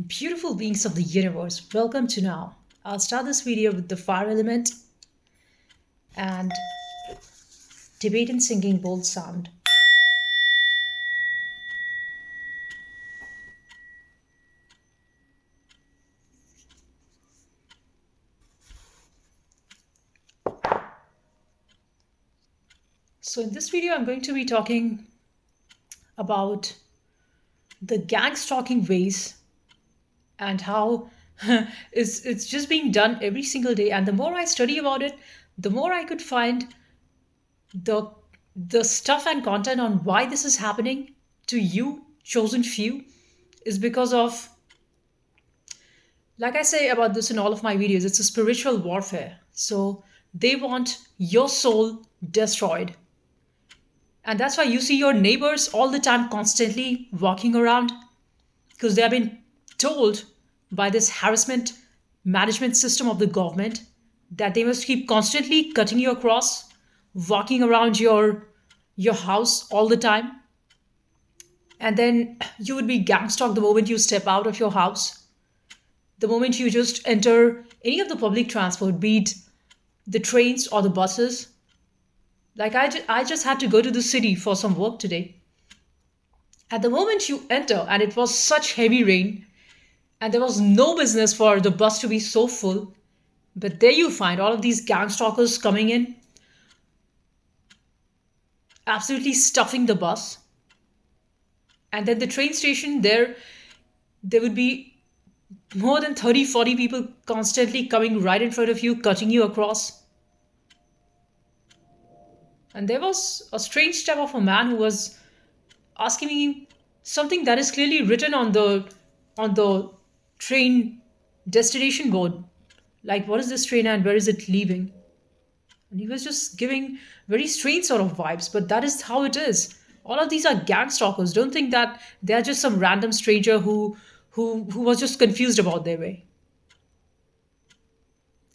Beautiful beings of the universe, welcome to now. I'll start this video with the fire element and Tibetan singing bowl sound. So in this video, I'm going to be talking about the gang stalking ways and how it's just being done every single day. And the more I study about it, the more I could find the the stuff and content on why this is happening to you, chosen few, is because of, like I say about this in all of my videos, it's a spiritual warfare. So they want your soul destroyed. And that's why you see your neighbors all the time constantly walking around because they have been told by this harassment management system of the government that they must keep constantly cutting you across, walking around your house all the time. And then you would be gang stalked the moment you step out of your house, the moment you just enter any of the public transport, be it the trains or the buses. Like I just had to go to the city for some work today. At the moment you enter, and it was such heavy rain, and there was no business for the bus to be so full, but there you find all of these gang stalkers coming in, absolutely stuffing the bus. And then the train station there would be more than 30, 40 people constantly coming right in front of you, cutting you across. And there was a strange step of a man who was asking me something that is clearly written on the train destination board. Like, what is this train and where is it leaving? And he was just giving very strange sort of vibes, but that is how it is. All of these are gang stalkers. Don't think that they're just some random stranger who was just confused about their way.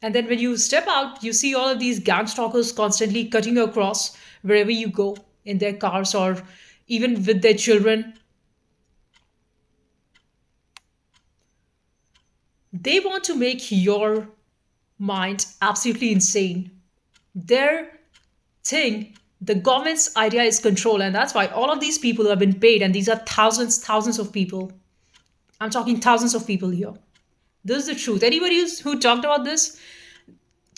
And then when you step out, you see all of these gang stalkers constantly cutting you across wherever you go in their cars or even with their children. They want to make your mind absolutely insane. Their thing, the government's idea is control, and that's why all of these people who have been paid, and these are thousands of people. I'm talking thousands of people here. This is the truth. Anybody who talked about this,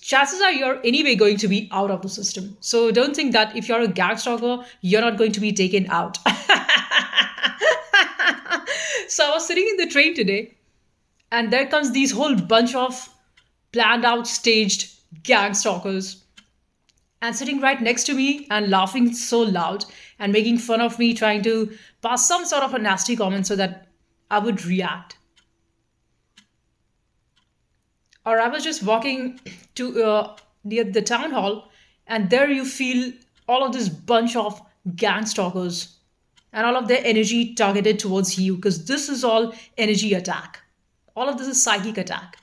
chances are you're anyway going to be out of the system. So don't think that if you're a gang stalker, you're not going to be taken out. So I was sitting in the train today, and there comes these whole bunch of planned out, staged gang stalkers, and sitting right next to me and laughing so loud and making fun of me, trying to pass some sort of a nasty comment so that I would react. Or I was just walking to near the town hall, and there you feel all of this bunch of gang stalkers and all of their energy targeted towards you because this is all energy attack. All of this is psychic attack.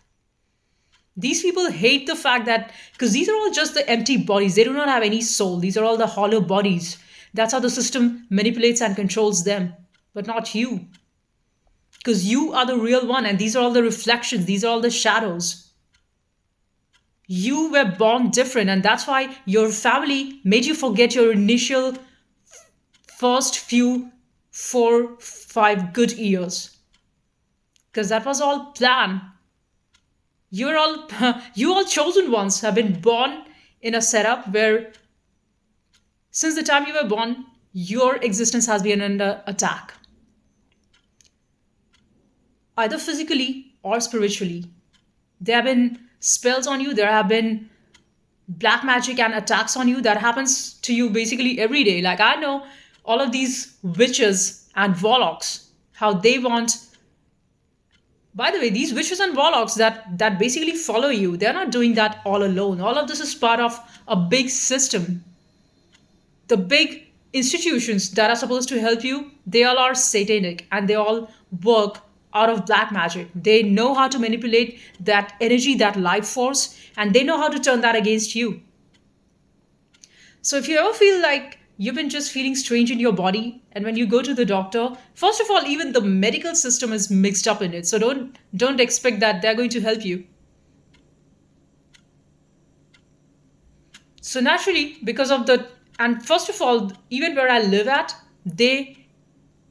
These people hate the fact that, because these are all just the empty bodies, they do not have any soul. These are all the hollow bodies. That's how the system manipulates and controls them, but not you. Because you are the real one, and these are all the reflections, these are all the shadows. You were born different, and that's why your family made you forget your initial first few 4, 5 good years. Because that was all planned. You're all you all chosen ones have been born in a setup where since the time you were born, your existence has been under attack. Either physically or spiritually. There have been spells on you, there have been black magic and attacks on you that happens to you basically every day. Like I know all of these witches and warlocks, how they want. By the way, these witches and warlocks that basically follow you, they're not doing that all alone. All of this is part of a big system. The big institutions that are supposed to help you, they all are satanic and they all work out of black magic. They know how to manipulate that energy, that life force, and they know how to turn that against you. So if you ever feel like you've been just feeling strange in your body, and when you go to the doctor, first of all, even the medical system is mixed up in it. So don't expect that they're going to help you. So naturally, because of the and first of all, even where I live at, they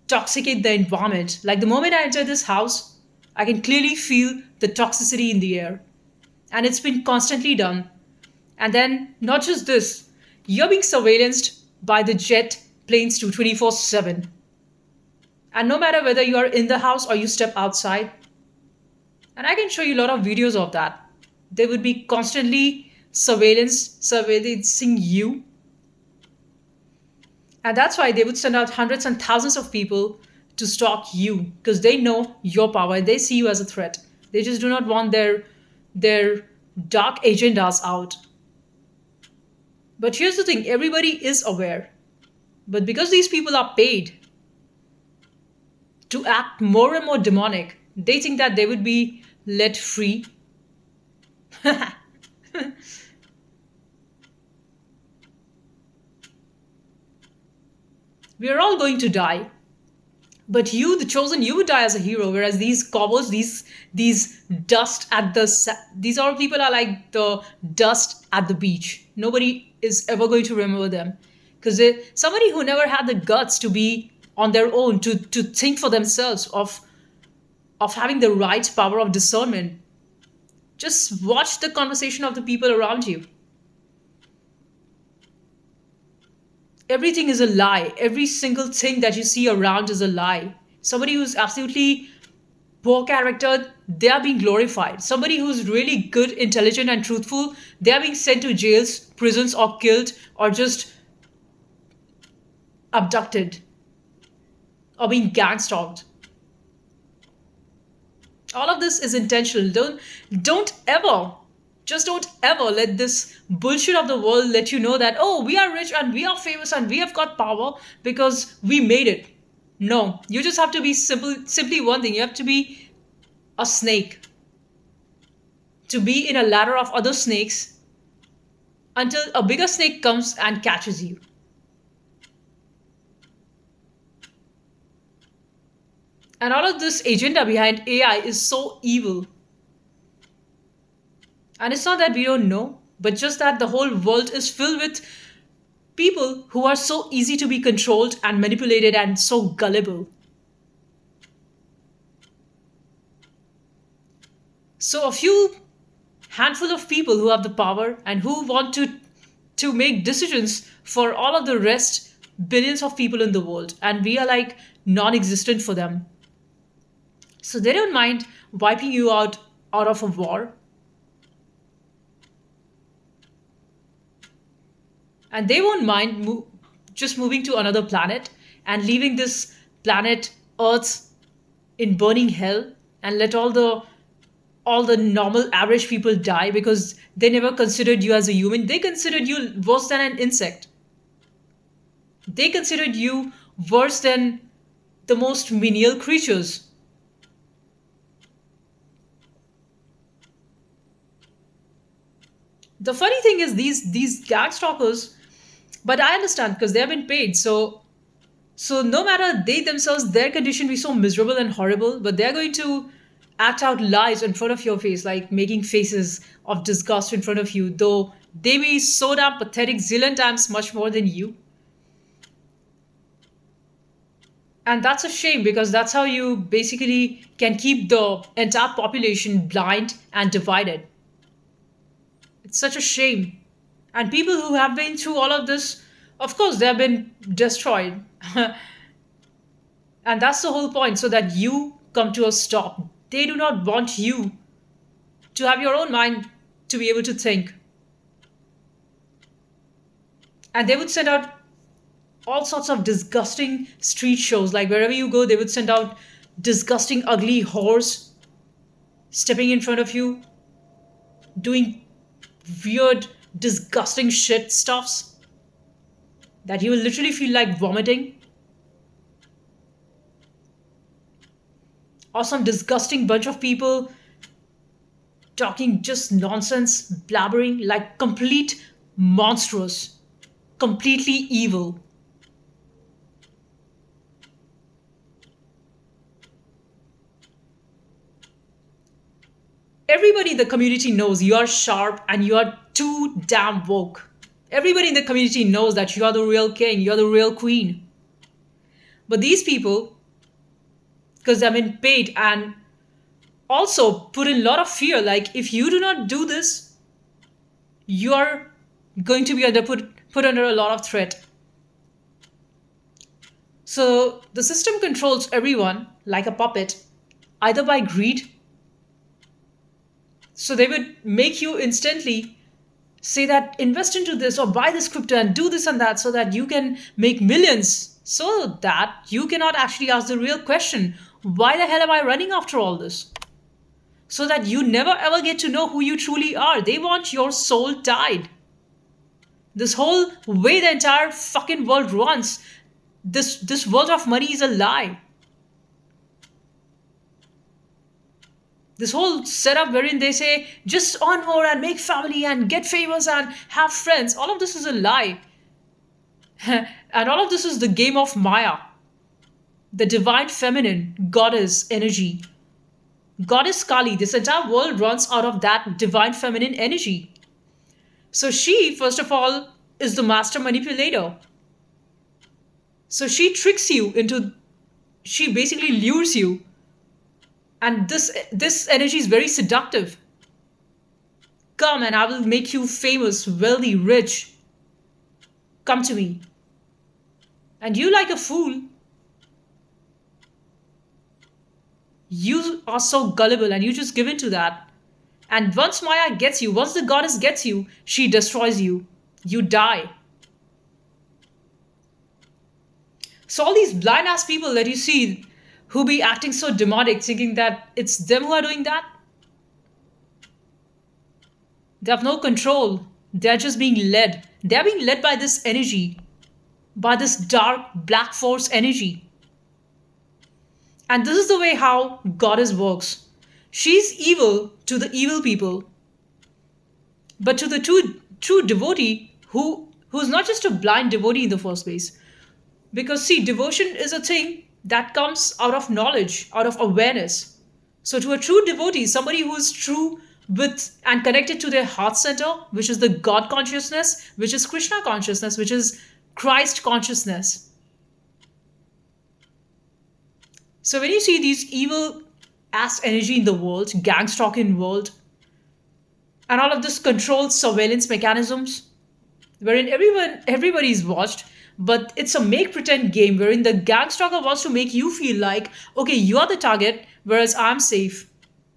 toxicate the environment. Like the moment I enter this house, I can clearly feel the toxicity in the air. And it's been constantly done. And then, not just this, you're being surveillanced by the jet planes to 24/7. And no matter whether you are in the house or you step outside, and I can show you a lot of videos of that, they would be constantly surveillancing you. And that's why they would send out hundreds and thousands of people to stalk you because they know your power and they see you as a threat. They just do not want their dark agendas out. But here's the thing, everybody is aware. But because these people are paid to act more and more demonic, they think that they would be let free. We are all going to die. But you, the chosen, you would die as a hero. Whereas these cobbles, these dust at the these all people are like the dust at the beach. Nobody is ever going to remember them because somebody who never had the guts to be on their own, to think for themselves, of having the right power of discernment. Just watch the conversation of the people around you. Everything is a lie. Every single thing that you see around is a lie. Somebody who's absolutely poor character, they are being glorified. Somebody who's really good, intelligent, and truthful, they are being sent to jails, prisons, or killed, or just abducted, or being gang stalked. All of this is intentional. Don't ever, just don't ever let this bullshit of the world let you know that, oh, we are rich and we are famous and we have got power because we made it. No, you just have to be simply one thing. You have to be a snake, to be in a ladder of other snakes until a bigger snake comes and catches you. And all of this agenda behind AI is so evil. And it's not that we don't know, but just that the whole world is filled with people who are so easy to be controlled and manipulated and so gullible. So a few handful of people who have the power and who want to make decisions for all of the rest billions of people in the world, and we are like non-existent for them. So they don't mind wiping you out of a war. And they won't mind just moving to another planet and leaving this planet Earth in burning hell and let all the normal average people die because they never considered you as a human. They considered you worse than an insect. They considered you worse than the most menial creatures. The funny thing is these gag stalkers, but I understand because they have been paid. So no matter they themselves, their condition be so miserable and horrible, but they're going to act out lies in front of your face, like making faces of disgust in front of you, though they be so damn pathetic zillion times much more than you. And that's a shame because that's how you basically can keep the entire population blind and divided. It's such a shame. And people who have been through all of this, of course, they have been destroyed. And that's the whole point, so that you come to a stop. They do not want you to have your own mind to be able to think. And they would send out all sorts of disgusting street shows. Like wherever you go, they would send out disgusting, ugly whores stepping in front of you, doing weird, disgusting shit stuffs that you will literally feel like vomiting. Or some disgusting bunch of people talking just nonsense, blabbering like complete monstrous, completely evil. everybody in the community knows you are sharp and you are too damn woke. Everybody in the community knows that you are the real king, you're the real queen. But these people, because they've been paid and also put in a lot of fear, like if you do not do this, you are going to be put under a lot of threat. So the system controls everyone like a puppet, either by greed. So they would make you instantly say that invest into this or buy this crypto and do this and that so that you can make millions, so that you cannot actually ask the real question, why the hell am I running after all this? So that you never ever get to know who you truly are. They want your soul tied. This whole way the entire fucking world runs, this world of money is a lie. This whole setup wherein they say just earn more and make family and get famous and have friends, all of this is a lie. And all of this is the game of Maya, the divine feminine goddess energy. Goddess Kali, this entire world runs out of that divine feminine energy. So she, first of all, is the master manipulator. So she tricks you into, she basically lures you. And this energy is very seductive. Come and I will make you famous, wealthy, rich. Come to me. And you, like a fool, you are so gullible and you just give in to that. And once Maya gets you, once the goddess gets you, she destroys you. You die. So all these blind ass people that you see who be acting so demonic, thinking that it's them who are doing that, they have no control. They're just being led. They're being led by this energy, by this dark black force energy. And this is the way how goddess works. She's evil to the evil people, but to the true devotee who's not just a blind devotee in the first place. Because see, devotion is a thing that comes out of knowledge, out of awareness. So to a true devotee, somebody who is true with and connected to their heart center, which is the God consciousness, which is Krishna consciousness, which is Christ consciousness. So when you see these evil ass energy in the world, gang stalking world, and all of this controlled surveillance mechanisms, wherein everybody is watched, but it's a make pretend game wherein the gang stalker wants to make you feel like, okay, you are the target, whereas I'm safe.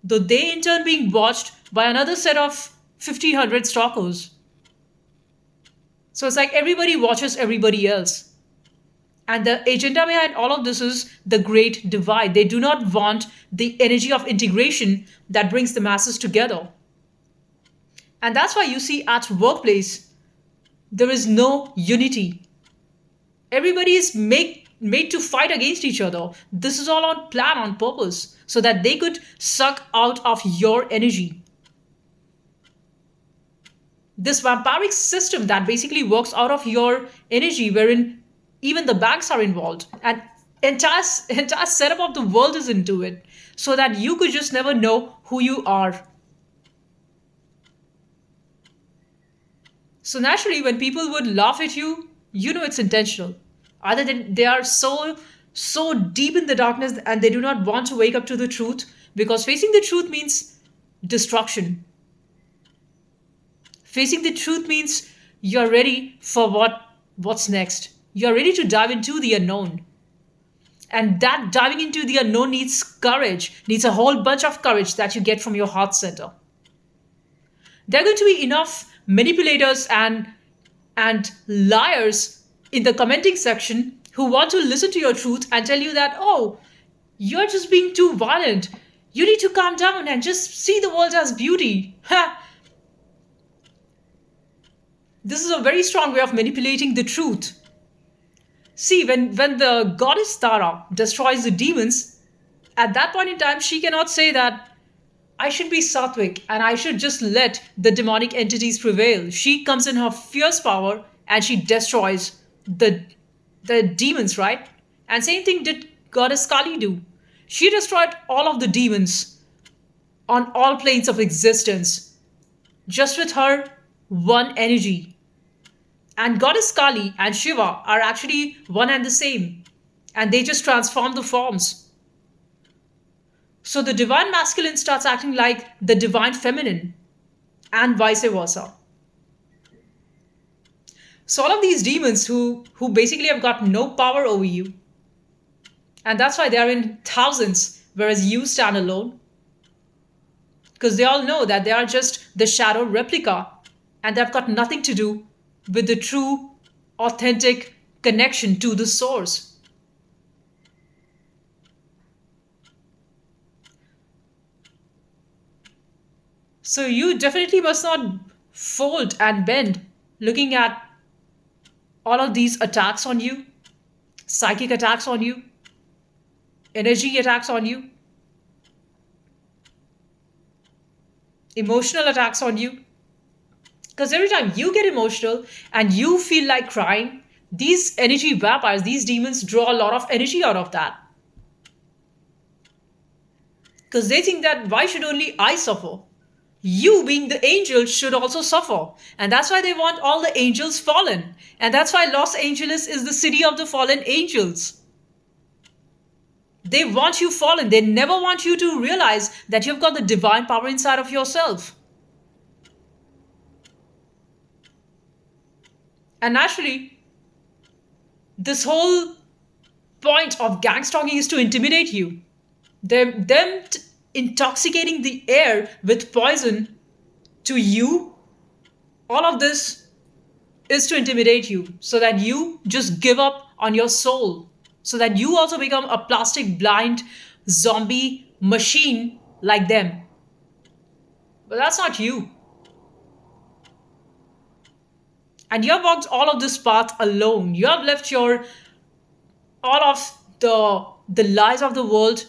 Though they in turn being watched by another set of 1,500 stalkers. So it's like everybody watches everybody else. And the agenda behind all of this is the great divide. They do not want the energy of integration that brings the masses together. And that's why you see at workplace, there is no unity. Everybody is made to fight against each other. This is all on plan, on purpose, so that they could suck out of your energy. This vampiric system that basically works out of your energy, wherein even the banks are involved, and entire setup of the world is into it, so that you could just never know who you are. So naturally, when people would laugh at you, you know it's intentional. Either they are so deep in the darkness and they do not want to wake up to the truth, because facing the truth means destruction. Facing the truth means you're ready for what's next. You're ready to dive into the unknown. And that diving into the unknown needs courage, needs a whole bunch of courage that you get from your heart center. There are going to be enough manipulators and liars in the commenting section who want to listen to your truth and tell you that, oh, you're just being too violent. You need to calm down and just see the world as beauty. Ha! This is a very strong way of manipulating the truth. See, when the goddess Tara destroys the demons, at that point in time, she cannot say that I should be Sattvic and I should just let the demonic entities prevail. She comes in her fierce power and she destroys the demons, right? And same thing did goddess Kali do. She destroyed all of the demons on all planes of existence, just with her one energy. And Goddess Kali and Shiva are actually one and the same, and they just transform the forms. So the divine masculine starts acting like the divine feminine, and vice versa. So all of these demons who basically have got no power over you, and that's why they are in thousands, whereas you stand alone, because they all know that they are just the shadow replica, and they've got nothing to do with the true, authentic connection to the source. So you definitely must not fold and bend looking at all of these attacks on you, psychic attacks on you, energy attacks on you, emotional attacks on you. Because every time you get emotional and you feel like crying, these energy vampires, these demons draw a lot of energy out of that. Because they think that why should only I suffer? You, being the angel, should also suffer. And that's why they want all the angels fallen. And that's why Los Angeles is the city of the fallen angels. They want you fallen. They never want you to realize that you've got the divine power inside of yourself. And naturally, this whole point of gang stalking is to intimidate you. Them intoxicating the air with poison to you, all of this is to intimidate you so that you just give up on your soul, so that you also become a plastic blind zombie machine like them. But that's not you. And you have walked all of this path alone. You have left your all of the lies of the world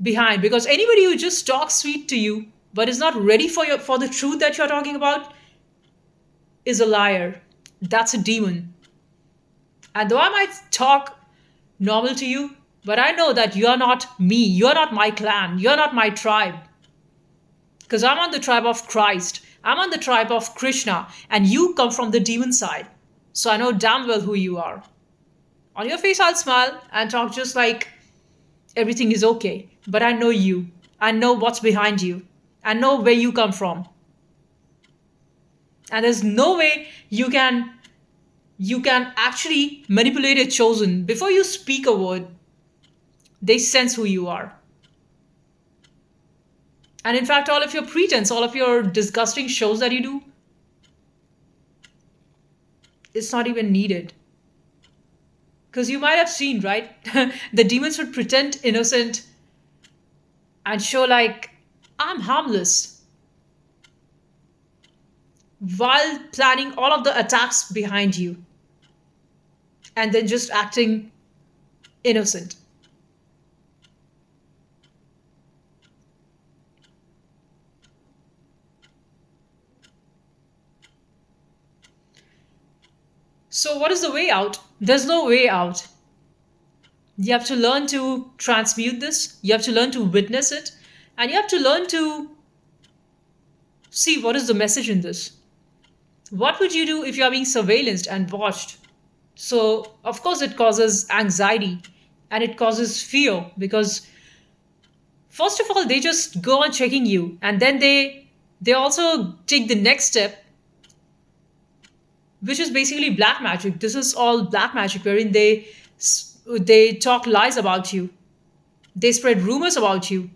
behind, because anybody who just talks sweet to you but is not ready for the truth that you're talking about is a liar. That's a demon. And though I might talk normal to you, but I know that you're not me, you're not my clan, you're not my tribe. Because I'm on the tribe of Christ, I'm on the tribe of Krishna, and you come from the demon side. So I know damn well who you are. On your face, I'll smile and talk just like everything is okay. But I know you. I know what's behind you. I know where you come from. And there's no way you can actually manipulate a chosen. Before you speak a word, they sense who you are. And in fact, all of your pretense, all of your disgusting shows that you do, it's not even needed. Because you might have seen, right? The demons would pretend innocent and show like, I'm harmless, while planning all of the attacks behind you and then just acting innocent. So, what is the way out? There's no way out. You have to learn to transmute this, you have to learn to witness it, and you have to learn to see what is the message in this. What would you do if you are being surveillanced and watched? So, of course, it causes anxiety and it causes fear because, first of all, they just go on checking you, and then they also take the next step, which is basically black magic. This is all black magic, wherein they talk lies about you, they spread rumors about you.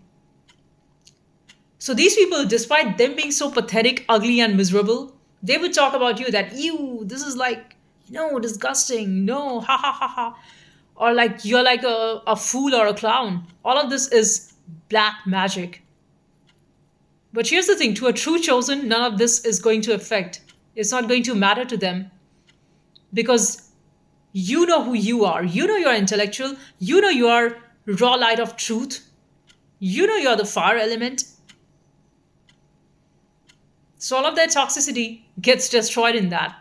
So these people, despite them being so pathetic, ugly, and miserable, they would talk about you that, ew, this is like, no, disgusting, no, ha ha ha ha. Or like, you're like a fool or a clown. All of this is black magic. But here's the thing, to a true chosen, none of this is going to affect. It's not going to matter to them because you know who you are. You know you're intellectual. You know you are raw light of truth. You know you're the fire element. So all of their toxicity gets destroyed in that.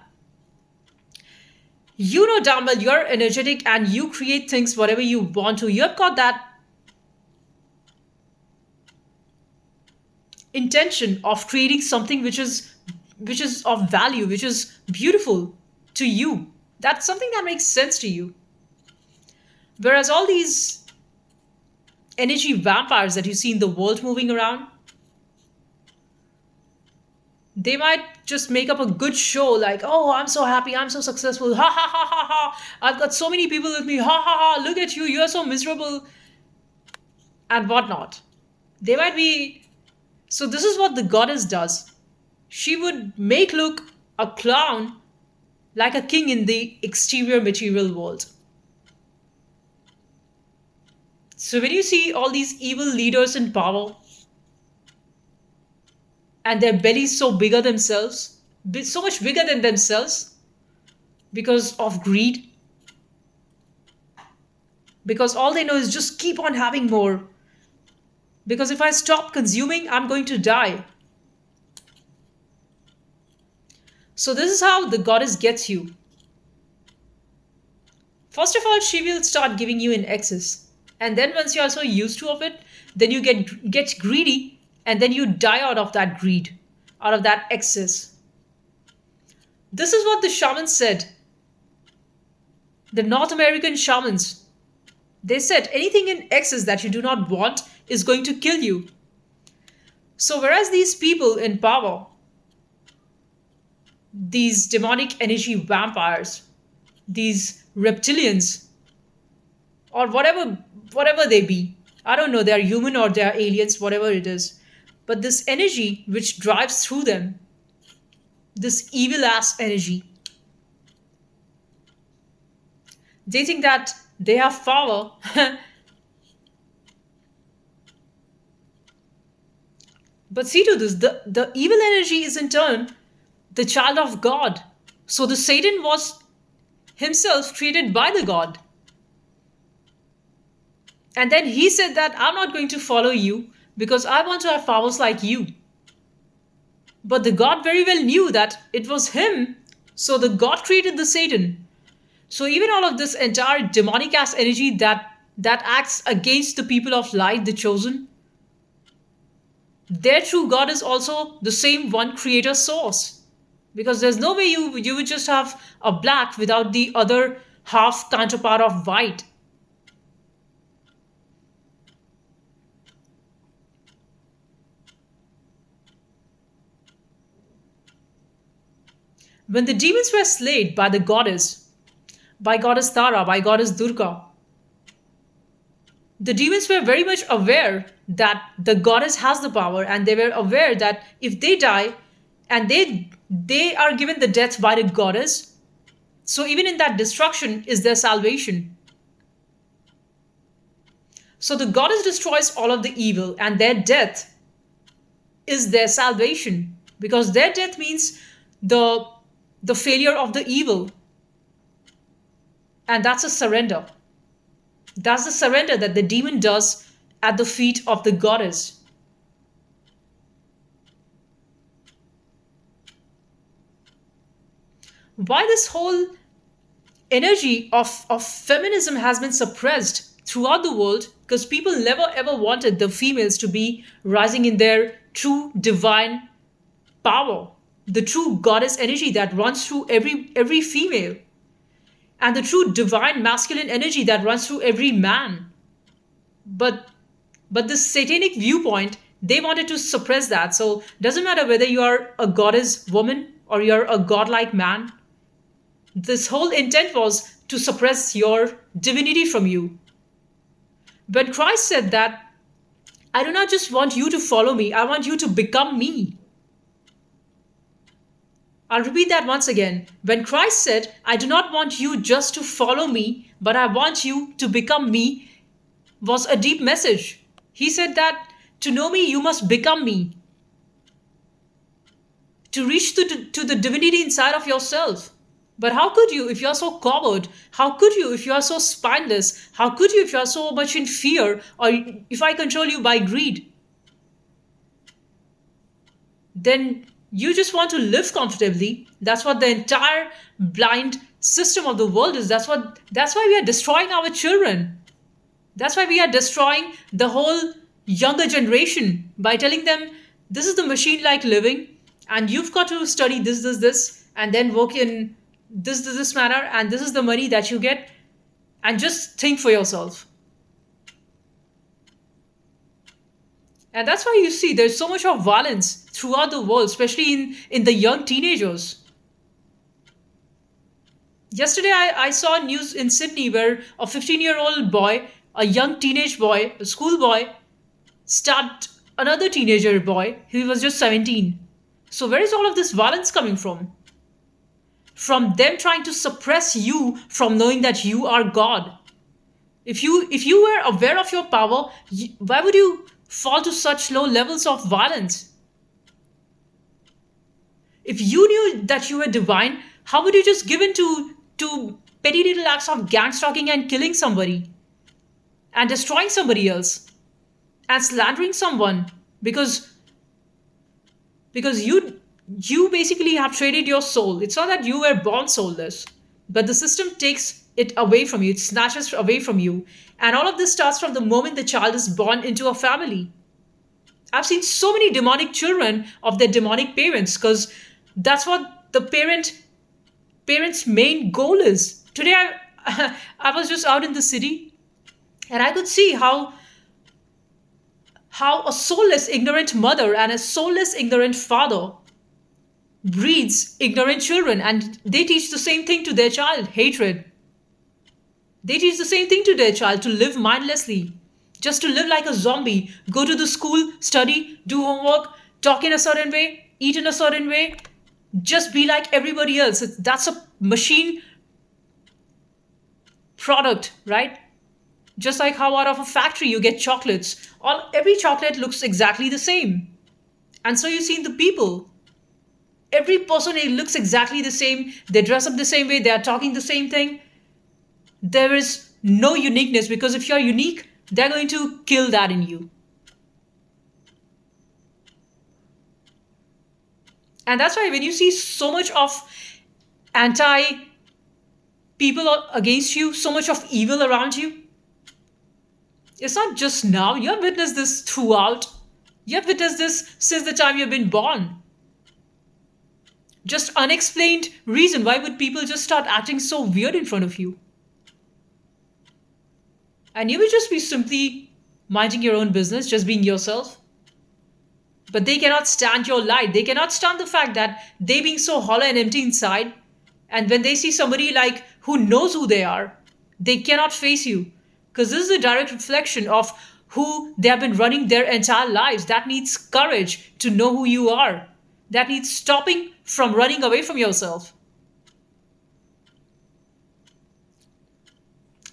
You know damn well you're energetic and you create things whatever you want to. You've got that intention of creating something which is of value, which is beautiful to you. That's something that makes sense to you. Whereas all these energy vampires that you see in the world moving around, they might just make up a good show like, oh, I'm so happy, I'm so successful, ha ha ha ha ha, I've got so many people with me, ha ha ha, look at you, you're so miserable, and whatnot. They might be. So, this is what the goddess does. She would make look a clown like a king in the exterior material world. So, when you see all these evil leaders in power and their bellies so bigger themselves, so much bigger than themselves because of greed, because all they know is just keep on having more. Because if I stop consuming, I'm going to die. So, this is how the goddess gets you. First of all, she will start giving you in excess. And then once you are so used to of it, then you get greedy and then you die out of that greed, out of that excess. This is what the shamans said. The North American shamans. They said anything in excess that you do not want is going to kill you. So, whereas these people in power, these demonic energy vampires, these reptilians, or whatever they be, I don't know, they are human or they are aliens, whatever it is. But this energy which drives through them, this evil ass energy, they think that they have power. But see to this, the evil energy is in turn the child of God. So the Satan was himself created by the God. And then he said that I'm not going to follow you because I want to have powers like you. But the God very well knew that it was him. So the God created the Satan. So even all of this entire demonic ass energy that acts against the people of light, the chosen, their true God is also the same one creator source. Because there's no way you would just have a black without the other half counterpart of white. When the demons were slayed by the goddess, by goddess Tara, by goddess Durga, the demons were very much aware that the goddess has the power, and they were aware that if they die and they are given the death by the goddess, so even in that destruction is their salvation. So the goddess destroys all of the evil, and their death is their salvation, because their death means the failure of the evil, and that's a surrender. That's the surrender that the demon does at the feet of the goddess. Why this whole energy of feminism has been suppressed throughout the world? Because people never ever wanted the females to be rising in their true divine power, the true goddess energy that runs through every female, and the true divine masculine energy that runs through every man. But this satanic viewpoint, they wanted to suppress that. So doesn't matter whether you are a goddess woman or you're a godlike man. This whole intent was to suppress your divinity from you. When Christ said that, I do not just want you to follow me, I want you to become me. I'll repeat that once again. When Christ said, I do not want you just to follow me, but I want you to become me, was a deep message. He said that to know me, you must become me. To reach to the divinity inside of yourself. But how could you if you are so coward? How could you if you are so spineless? How could you if you are so much in fear, or if I control you by greed? Then you just want to live comfortably. That's what the entire blind system of the world is. That's why we are destroying our children. That's why we are destroying the whole younger generation by telling them This is the machine like living, and you've got to study this, and then work in this manner, and this is the money that you get, and just think for yourself. And that's why you see there's so much of violence throughout the world, especially in the young teenagers. Yesterday, I saw news in Sydney where a 15-year-old boy, a young teenage boy, a schoolboy, stabbed another teenager boy. He was just 17. So, where is all of this violence coming from? From them trying to suppress you from knowing that you are God. If you were aware of your power, why would you fall to such low levels of violence? If you knew that you were divine, how would you just give in to petty little acts of gang stalking and killing somebody and destroying somebody else and slandering someone because you basically have traded your soul. It's not that you were born soulless, but the system takes it away from you. It snatches away from you. And all of this starts from the moment the child is born into a family. I've seen so many demonic children of their demonic parents because that's what the parents' main goal is. Today, I was just out in the city and I could see how a soulless, ignorant mother and a soulless, ignorant father breeds ignorant children, and they teach the same thing to their child: hatred. They teach the same thing to their child: to live mindlessly, just to live like a zombie, go to the school, study, do homework, talk in a certain way, eat in a certain way, just be like everybody else. That's a machine product, right? Just like how out of a factory you get chocolates. Every chocolate looks exactly the same. And so you see in the people, every person, it looks exactly the same. They dress up the same way. They are talking the same thing. There is no uniqueness, because if you're unique, they're going to kill that in you. And that's why when you see so much of anti people against you, so much of evil around you, it's not just now. You have witnessed this throughout. You have witnessed this since the time you've been born. Just unexplained reason. Why would people just start acting so weird in front of you? And you would just be simply minding your own business, just being yourself. But they cannot stand your light. They cannot stand the fact that they being so hollow and empty inside. And when they see somebody like who knows who they are, they cannot face you. Because this is a direct reflection of who they have been running their entire lives. That needs courage to know who you are. That needs stopping from running away from yourself.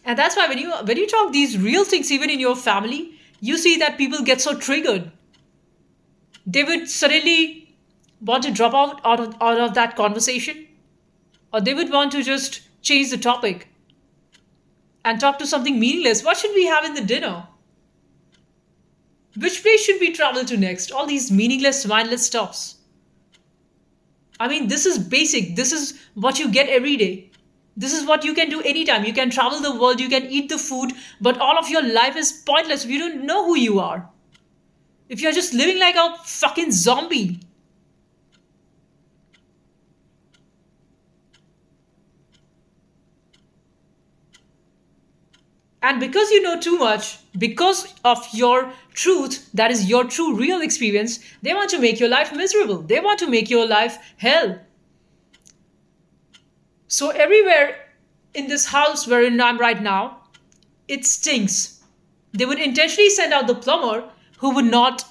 And that's why when you talk these real things, even in your family, you see that people get so triggered. They would suddenly want to drop out of that conversation, or they would want to just change the topic and talk to something meaningless. What should we have in the dinner? Which place should we travel to next? All these meaningless, mindless stuffs. I mean, this is basic. This is what you get every day. This is what you can do anytime. You can travel the world, you can eat the food, but all of your life is pointless if you don't know who you are. If you're just living like a fucking zombie. And because you know too much, because of your truth, that is your true real experience, they want to make your life miserable. They want to make your life hell. So everywhere in this house wherein I'm right now, it stinks. They would intentionally send out the plumber who would not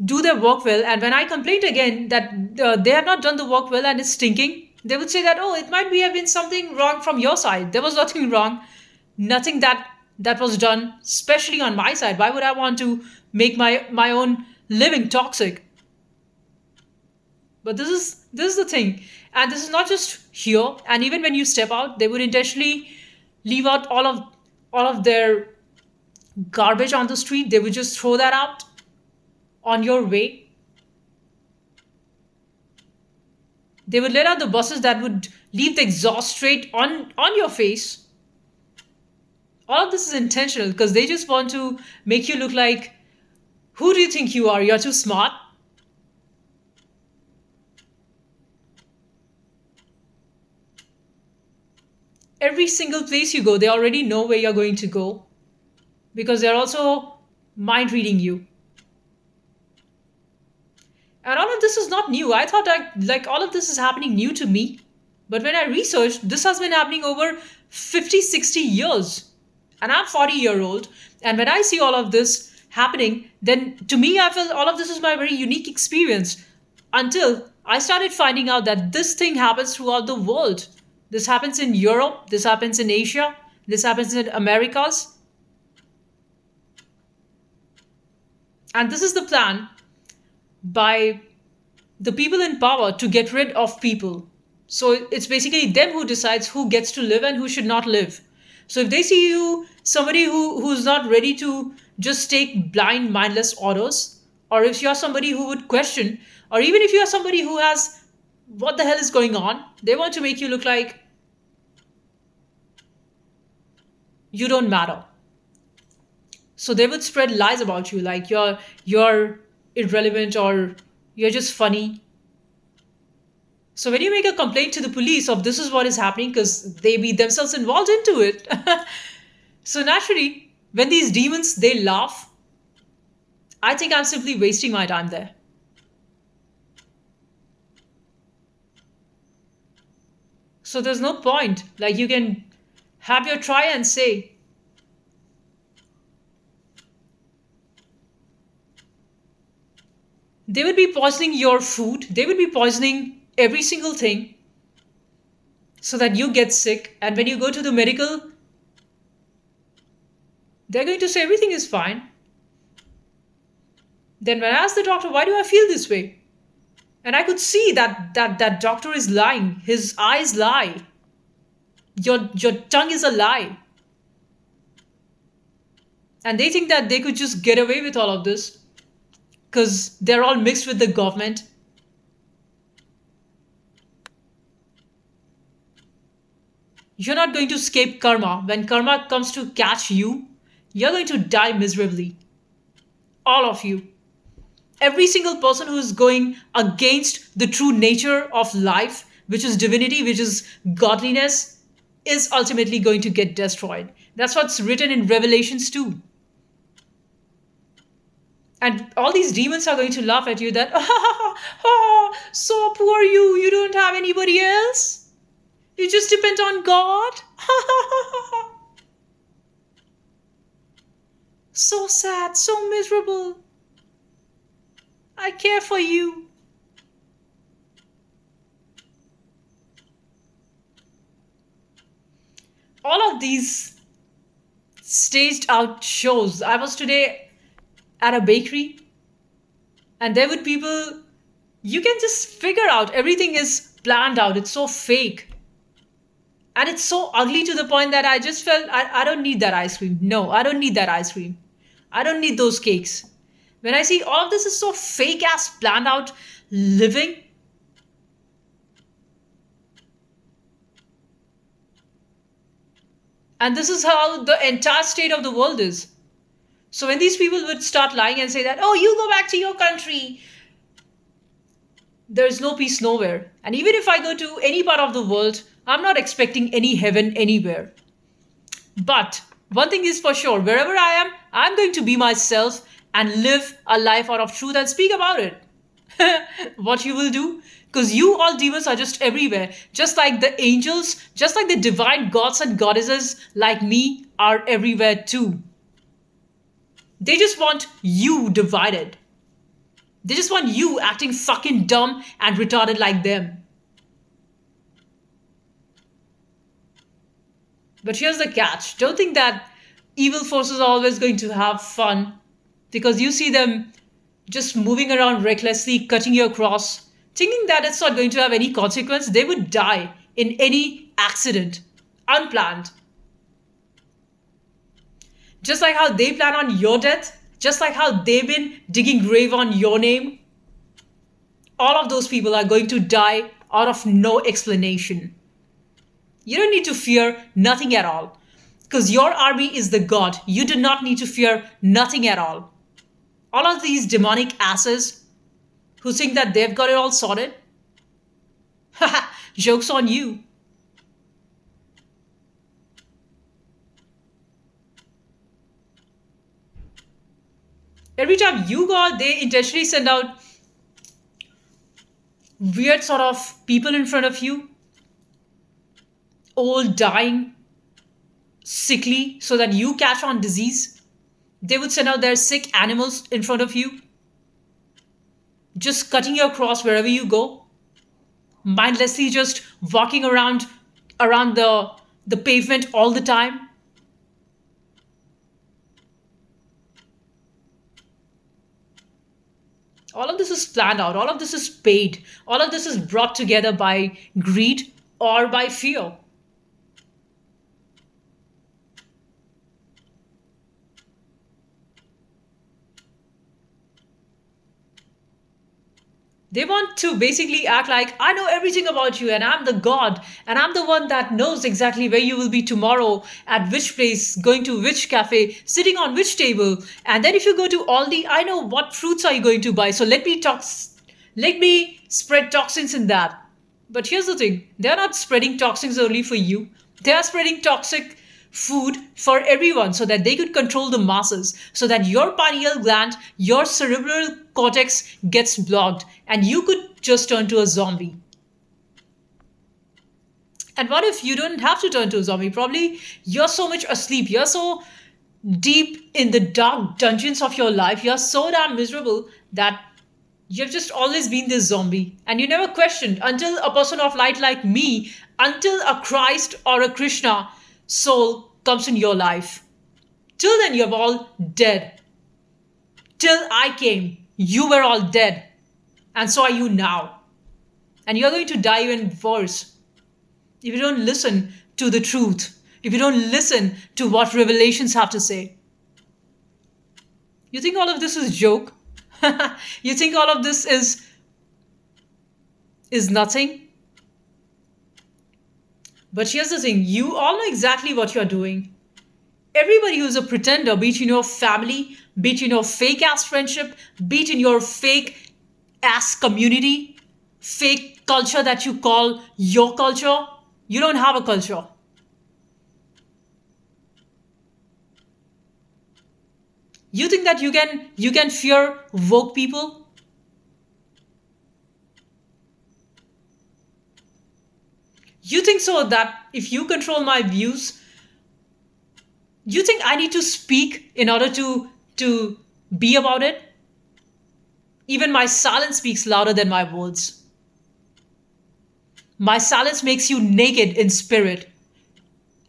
do their work well. And when I complained again that they have not done the work well and it's stinking, they would say that, oh, it might be have been something wrong from your side. There was nothing wrong, nothing that was done, especially on my side. Why would I want to make my own living toxic? But this is the thing, and this is not just here. And even when you step out, they would intentionally leave out all of their garbage on the street. They would just throw that out on your way. They would let out the buses that would leave the exhaust straight on your face. All of this is intentional because they just want to make you look like Who do you think you are? You're too smart. Every single place you go, they already know where you're going to go because they're also mind reading you. And all of this is not new. I thought like all of this is happening new to me. But when I researched, this has been happening over 50, 60 years. And I'm 40-year-old. And when I see all of this happening, then to me, I feel all of this is my very unique experience until I started finding out that this thing happens throughout the world. This happens in Europe, this happens in Asia, this happens in Americas. And this is the plan by the people in power to get rid of people. So it's basically them who decides who gets to live and who should not live. So if they see you somebody who's not ready to just take blind mindless orders, or if you're somebody who would question, or even if you're somebody who has what the hell is going on, they want to make you look like you don't matter. So they would spread lies about you like you're irrelevant or you're just funny. So when you make a complaint to the police of this is what is happening because they be themselves involved into it. So naturally, when these demons they laugh, I think I'm simply wasting my time there. So there's no point. Like you can have your try and say, they would be poisoning your food, they would be poisoning every single thing so that you get sick. And when you go to the medical, they're going to say everything is fine. Then when I ask the doctor, why do I feel this way? And I could see that doctor is lying. His eyes lie. Your tongue is a lie. And they think that they could just get away with all of this because they're all mixed with the government. You're not going to escape karma. When karma comes to catch you, you're going to die miserably. All of you. Every single person who is going against the true nature of life, which is divinity, which is godliness, is ultimately going to get destroyed. That's what's written in Revelations 2. And all these demons are going to laugh at you that, so poor you, you don't have anybody else. You just depend on God. So sad, so miserable. I care for you. All of these staged out shows. I was today at a bakery and there would people, you can just figure out everything is planned out. It's so fake. And it's so ugly to the point that I just felt I don't need that ice cream. No, I don't need that ice cream. I don't need those cakes. When I see all of this is so fake ass planned out living, and this is how the entire state of the world is. So when these people would start lying and say that, oh, you go back to your country, there's no peace nowhere. And even if I go to any part of the world, I'm not expecting any heaven anywhere. But one thing is for sure, wherever I am, I'm going to be myself and live a life out of truth and speak about it. What you will do? Because you all demons are just everywhere. Just like the angels, just like the divine gods and goddesses like me are everywhere too. They just want you divided. They just want you acting fucking dumb and retarded like them. But here's the catch. Don't think that evil forces are always going to have fun because you see them just moving around recklessly, cutting you across, thinking that it's not going to have any consequence. They would die in any accident, unplanned. Just like how they plan on your death, just like how they've been digging grave on your name, all of those people are going to die out of no explanation. You don't need to fear nothing at all because your army is the God. You do not need to fear nothing at all. All of these demonic asses who think that they've got it all sorted. Haha, joke's on you. Every time you go out, they intentionally send out weird sort of people in front of you, old, dying, sickly, so that you catch on disease. They would send out their sick animals in front of you, just cutting you across wherever you go, mindlessly just walking around the pavement all the time. All of this is planned out, all of this is paid, all of this is brought together by greed or by fear. They want to basically act like, I know everything about you and I'm the god and I'm the one that knows exactly where you will be tomorrow, at which place, going to which cafe, sitting on which table. And then if you go to Aldi, I know what fruits are you going to buy. So let me spread toxins in that. But here's the thing, they're not spreading toxins only for you. They are spreading toxic food for everyone so that they could control the masses, so that your pineal gland, your cerebral cortex gets blocked and you could just turn to a zombie. And what if you don't have to turn to a zombie? Probably you're so much asleep, you're so deep in the dark dungeons of your life, you're so damn miserable that you've just always been this zombie and you never questioned, until a person of light like me, until a Christ or a Krishna soul comes in your life. Till then, you're all dead. Till I came, you were all dead. And so are you now. And you're going to die even worse if you don't listen to the truth, if you don't listen to what revelations have to say. You think all of this is joke? You think all of this is nothing? But here's the thing, you all know exactly what you're doing. Everybody who's a pretender, be it in your family, be it in your fake ass friendship, be it in your fake ass community, fake culture that you call your culture, you don't have a culture. You think that you can fear woke people? You think so that if you control my views, you think I need to speak in order to be about it? Even my silence speaks louder than my words. My silence makes you naked in spirit.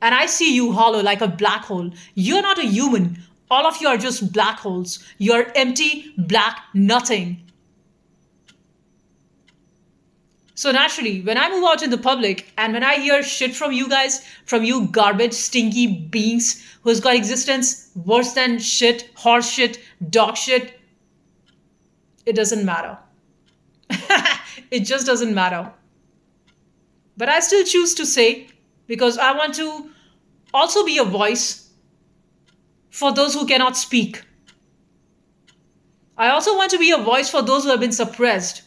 And I see you hollow like a black hole. You're not a human. All of you are just black holes. You're empty, black, nothing. So naturally, when I move out in the public and when I hear shit from you guys, from you garbage, stinky beings who's got existence worse than shit, horse shit, dog shit, it doesn't matter. It just doesn't matter. But I still choose to say, because I want to also be a voice for those who cannot speak. I also want to be a voice for those who have been suppressed,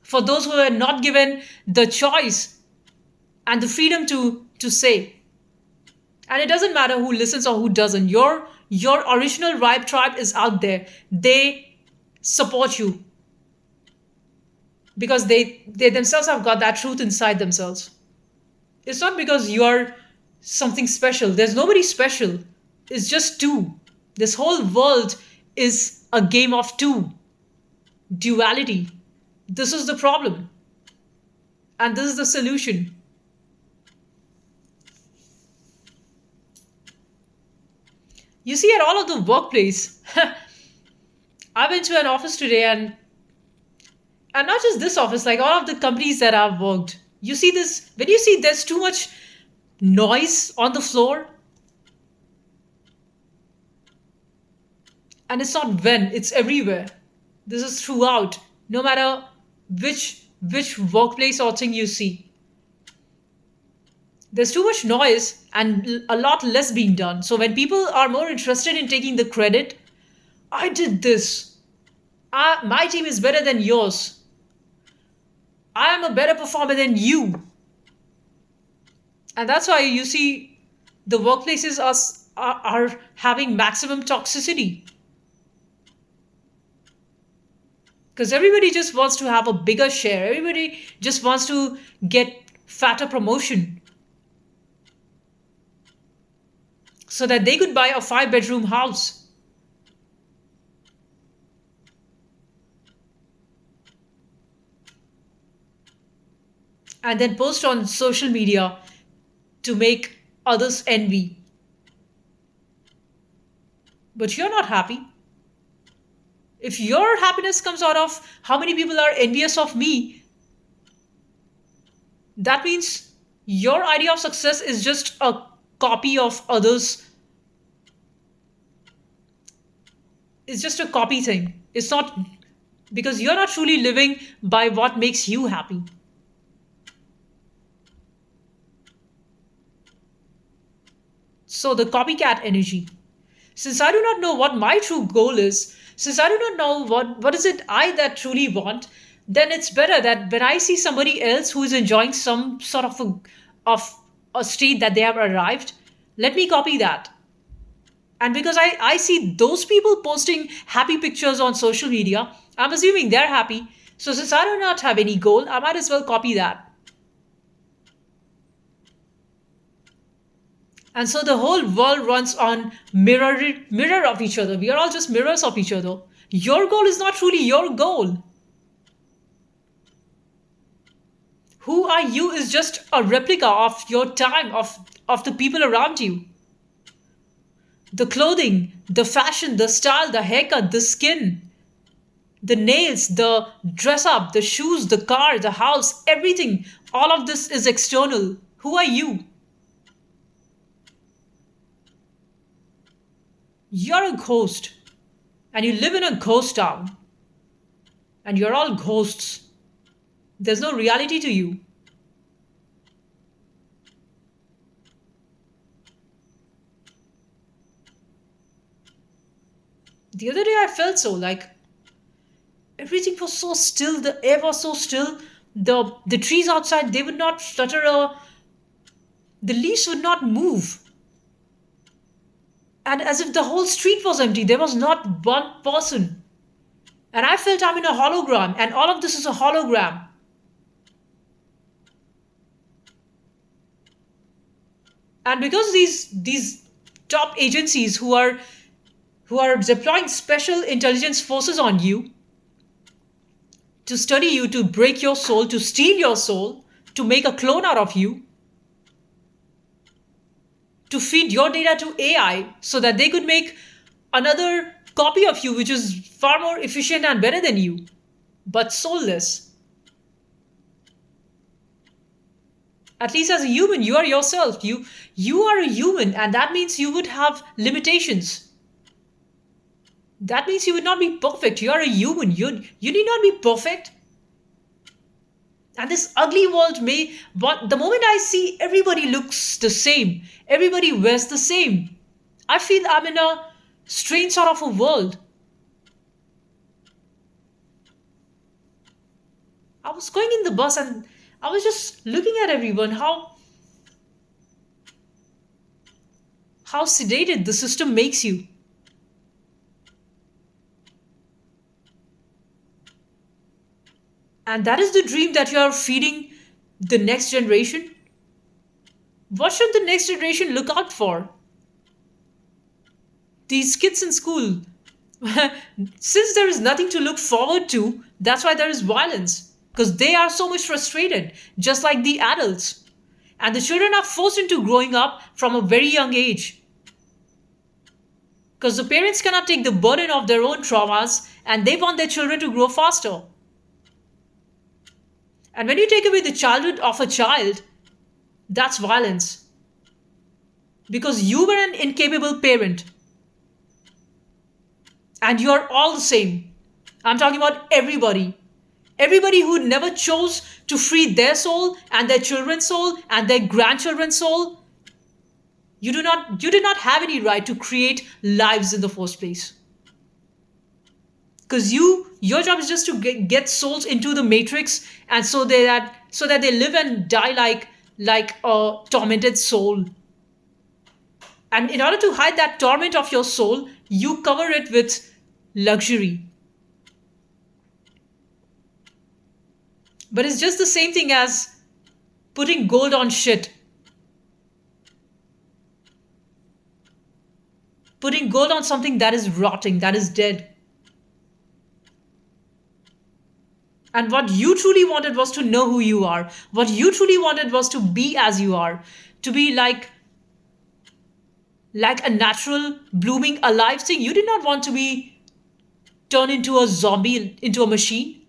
for those who are not given the choice and the freedom to say. And it doesn't matter who listens or who doesn't. Your original tribe is out there. They support you because they themselves have got that truth inside themselves. It's not because you're something special. There's nobody special. It's just two. This whole world is a game of two. Duality. This is the problem. And this is the solution. You see, at all of the workplace, I went to an office today and not just this office, like all of the companies that I've worked. You see this, when you see there's too much noise on the floor, and it's not when, it's everywhere. This is throughout, no matter which workplace or thing you see. There's too much noise and a lot less being done. So when people are more interested in taking the credit I did this. My team is better than yours. I am a better performer than you. And that's why you see the workplaces are having maximum toxicity. Because everybody just wants to have a bigger share. Everybody just wants to get fatter promotion so that they could buy a 5 bedroom house. And then post on social media to make others envy. But you're not happy. If your happiness comes out of how many people are envious of me, that means your idea of success is just a copy of others. It's just a copy thing. It's not because you're not truly living by what makes you happy. So the copycat energy. Since I do not know what my true goal is, since I do not know what is it I that truly want, then it's better that when I see somebody else who is enjoying some sort of a state that they have arrived, let me copy that. And because I see those people posting happy pictures on social media, I'm assuming they're happy. So since I do not have any goal, I might as well copy that. And so the whole world runs on mirror of each other. We are all just mirrors of each other. Your goal is not truly your goal. Who are you is just a replica of your time, of the people around you. The clothing, the fashion, the style, the haircut, the skin, the nails, the dress up, the shoes, the car, the house, everything. All of this is external. Who are you? You're a ghost. And you live in a ghost town. And you're all ghosts. There's no reality to you. The other day I felt so like everything was so still, the air was so still, the trees outside they would not flutter the leaves would not move. And as if the whole street was empty, there was not one person. And I felt I'm in a hologram, and all of this is a hologram. And because these top agencies who are deploying special intelligence forces on you to study you, to break your soul, to steal your soul, to make a clone out of you, to feed your data to AI so that they could make another copy of you which is far more efficient and better than you, but soulless. At least as a human, you are yourself. You are a human, and that means you would have limitations. That means you would not be perfect. You are a human. You need not be perfect. And this ugly world the moment I see everybody looks the same, everybody wears the same, I feel I'm in a strange sort of a world. I was going in the bus and I was just looking at everyone, how sedated the system makes you. And that is the dream that you are feeding the next generation. What should the next generation look out for? These kids in school. Since there is nothing to look forward to, that's why there is violence. Because they are so much frustrated, just like the adults. And the children are forced into growing up from a very young age. Because the parents cannot take the burden of their own traumas and they want their children to grow faster. And when you take away the childhood of a child, that's violence. Because you were an incapable parent. And you are all the same. I'm talking about everybody. Everybody who never chose to free their soul and their children's soul and their grandchildren's soul. You did not have any right to create lives in the first place. because your job is just to get souls into the matrix, and so that they live and die like a tormented soul. And in order to hide that torment of your soul, you cover it with luxury. But it's just the same thing as putting gold on shit, putting gold on something that is rotting, that is dead. And what you truly wanted was to know who you are. What you truly wanted was to be as you are, to be like a natural, blooming, alive thing. You did not want to be turned into a zombie, into a machine.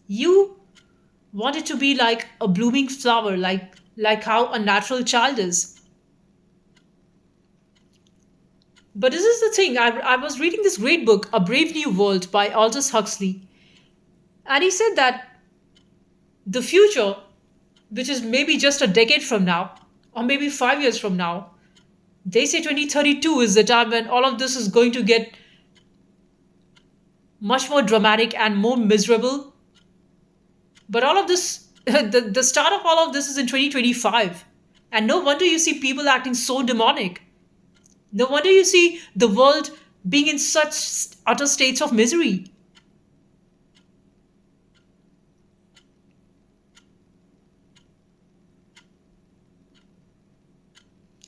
You wanted to be like a blooming flower, like how a natural child is. But this is the thing. I was reading this great book, A Brave New World by Aldous Huxley, and he said that the future, which is maybe just a decade from now, or maybe 5 years from now, they say 2032 is the time when all of this is going to get much more dramatic and more miserable. But all of this, the start of all of this is in 2025. And no wonder you see people acting so demonic. No wonder you see the world being in such utter states of misery.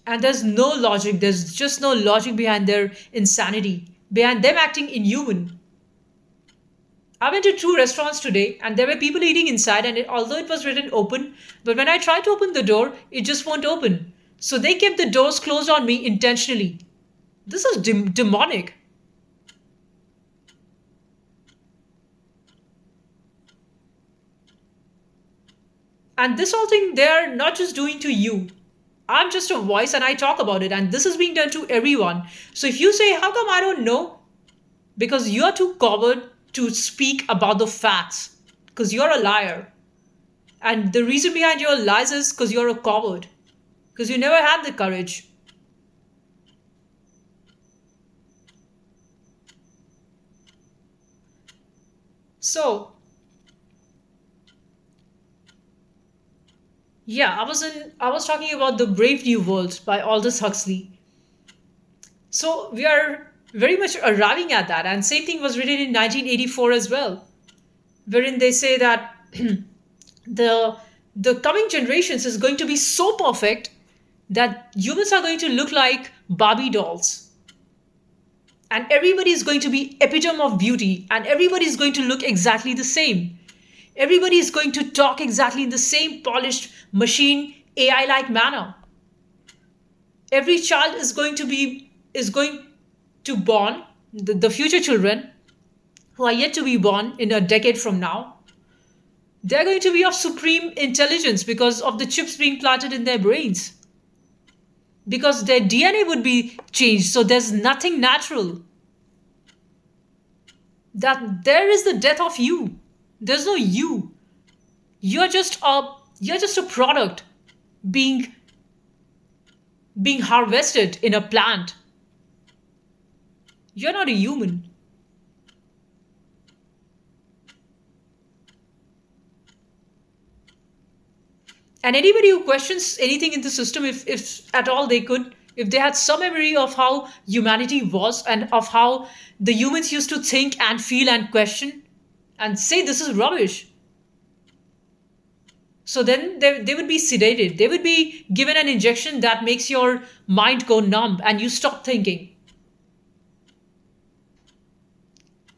And there's no logic, there's just no logic behind their insanity, behind them acting inhuman. I went to two restaurants today and there were people eating inside, and although it was written open, but when I tried to open the door, it just won't open. So they kept the doors closed on me intentionally. This is demonic. And this whole thing they're not just doing to you. I'm just a voice and I talk about it, and this is being done to everyone. So if you say, how come I don't know? Because you're too coward to speak about the facts, because you're a liar. And the reason behind your lies is because you're a coward, because you never had the courage. So, yeah, I was talking about The Brave New World by Aldous Huxley. So we are very much arriving at that. And same thing was written in 1984 as well, wherein they say that the the coming generations is going to be so perfect that humans are going to look like Barbie dolls, and everybody is going to be epitome of beauty, and everybody is going to look exactly the same. Everybody is going to talk exactly in the same polished machine AI like manner. Every child is going to born, the future children who are yet to be born in a decade from now, they're going to be of supreme intelligence because of the chips being planted in their brains, because their DNA would be changed. So there's nothing natural. That there is the death of you. There's no you. You're just a product being being harvested in a plant. You're not a human. And anybody who questions anything in the system, if at all they could, if they had some memory of how humanity was and of how the humans used to think and feel and question and say this is rubbish, so then they would be sedated. They would be given an injection that makes your mind go numb and you stop thinking.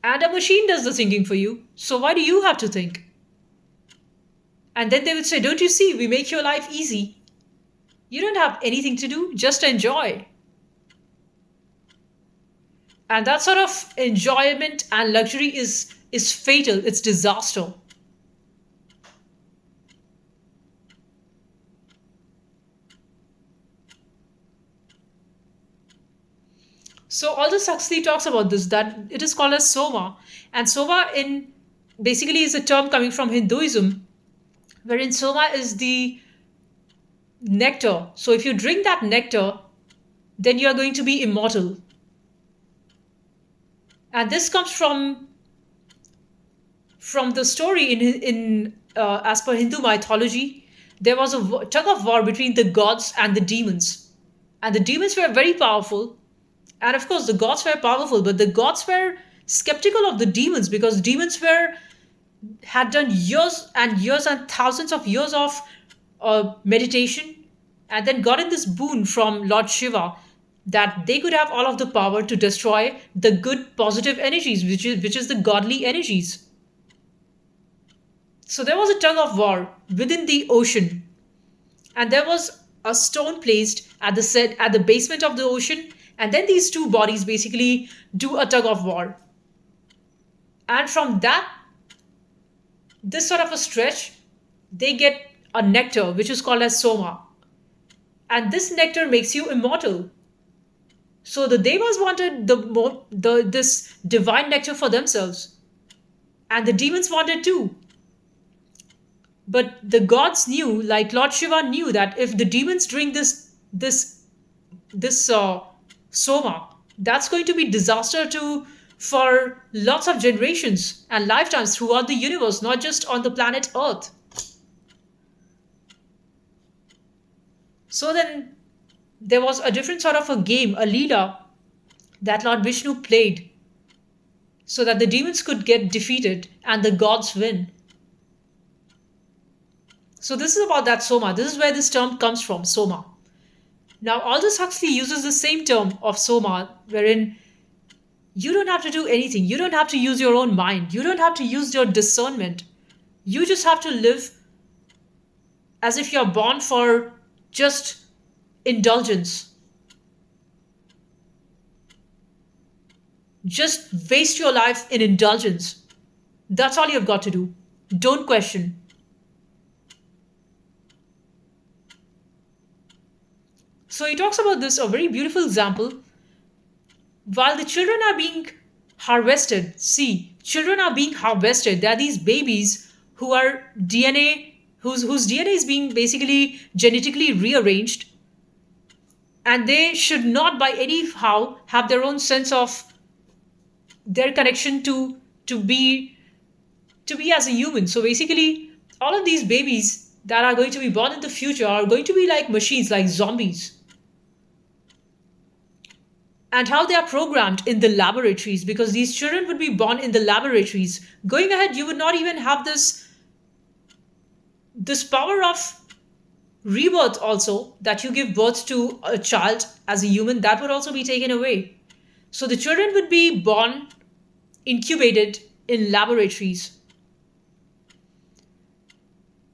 And a machine does the thinking for you. So why do you have to think? And then they would say, don't you see, we make your life easy. You don't have anything to do, just enjoy. And that sort of enjoyment and luxury is fatal, it's disaster. So Aldous Huxley talks about this, that it is called as soma. And soma in basically is a term coming from Hinduism, wherein soma is the nectar. So if you drink that nectar, then you are going to be immortal. And this comes from the story in as per Hindu mythology. There was a tug of war between the gods and the demons, and the demons were very powerful, and of course the gods were powerful, but the gods were skeptical of the demons because demons were had done years and thousands of years of meditation, and then gotten this boon from Lord Shiva that they could have all of the power to destroy the good positive energies, which is the godly energies. So there was a tug of war within the ocean, and there was a stone placed at the basement of the ocean, and then these two bodies basically do a tug of war. And from that, this sort of a stretch, they get a nectar which is called as soma, and this nectar makes you immortal. So the devas wanted the this divine nectar for themselves, and the demons wanted too. But the gods knew, like Lord Shiva knew, that if the demons drink this soma, that's going to be disaster to for lots of generations and lifetimes throughout the universe, not just on the planet Earth. So then there was a different sort of a game, a Leela, that Lord Vishnu played so that the demons could get defeated and the gods win. So this is about that soma. This is where this term comes from, soma. Now Aldous Huxley uses the same term of soma, wherein you don't have to do anything. You don't have to use your own mind. You don't have to use your discernment. You just have to live as if you're born for just indulgence. Just waste your life in indulgence. That's all you've got to do. Don't question. So he talks about this, a very beautiful example. While the children are being harvested, see, children are being harvested. There are these babies who are DNA, whose DNA is being basically genetically rearranged, and they should not by any how have their own sense of their connection to be as a human. So basically, all of these babies that are going to be born in the future are going to be like machines, like zombies. And how they are programmed in the laboratories, because these children would be born in the laboratories. Going ahead, you would not even have this power of rebirth also, that you give birth to a child as a human, that would also be taken away. So the children would be born incubated in laboratories.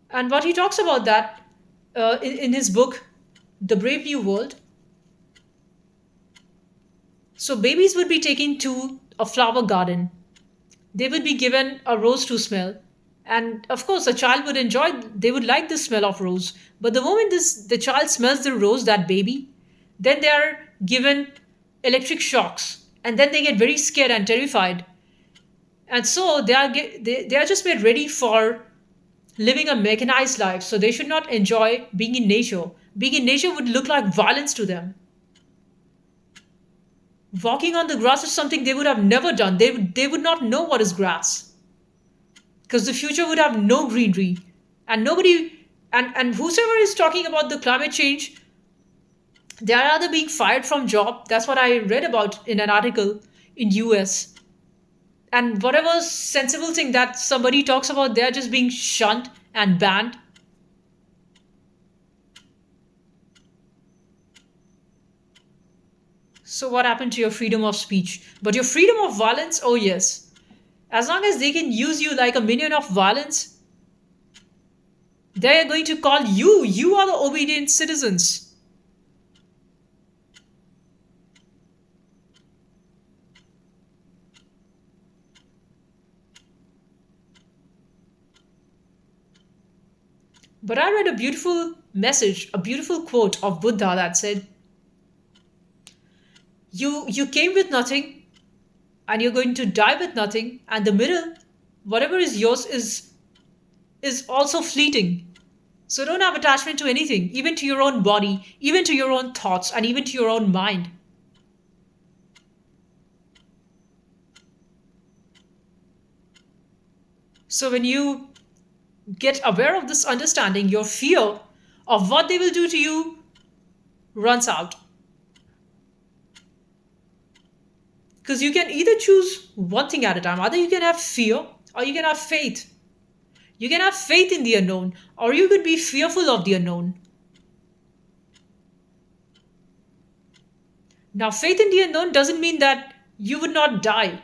And what he talks about that in his book, The Brave New World. So babies would be taken to a flower garden. They would be given a rose to smell. And of course, a child would enjoy, they would like the smell of rose. But the moment the child smells the rose, that baby, then they are given electric shocks. And then they get very scared and terrified. And so they are just made ready for living a mechanized life. So they should not enjoy being in nature. Being in nature would look like violence to them. Walking on the grass is something they would have never done. They would not know what is grass. Because the future would have no greenery. And nobody, and whosoever is talking about the climate change, they are either being fired from job. That's what I read about in an article in US. And whatever sensible thing that somebody talks about, they're just being shunned and banned. So what happened to your freedom of speech? But your freedom of violence, oh yes. As long as they can use you like a minion of violence, they are going to call you are the obedient citizens. But I read a beautiful message, a beautiful quote of Buddha that said, you came with nothing and you're going to die with nothing, and the middle, whatever is yours, is also fleeting. So don't have attachment to anything, even to your own body, even to your own thoughts, and even to your own mind. So when you get aware of this understanding, your fear of what they will do to you runs out. Because you can either choose one thing at a time. Either you can have fear or you can have faith. You can have faith in the unknown, or you could be fearful of the unknown. Now, faith in the unknown doesn't mean that you would not die.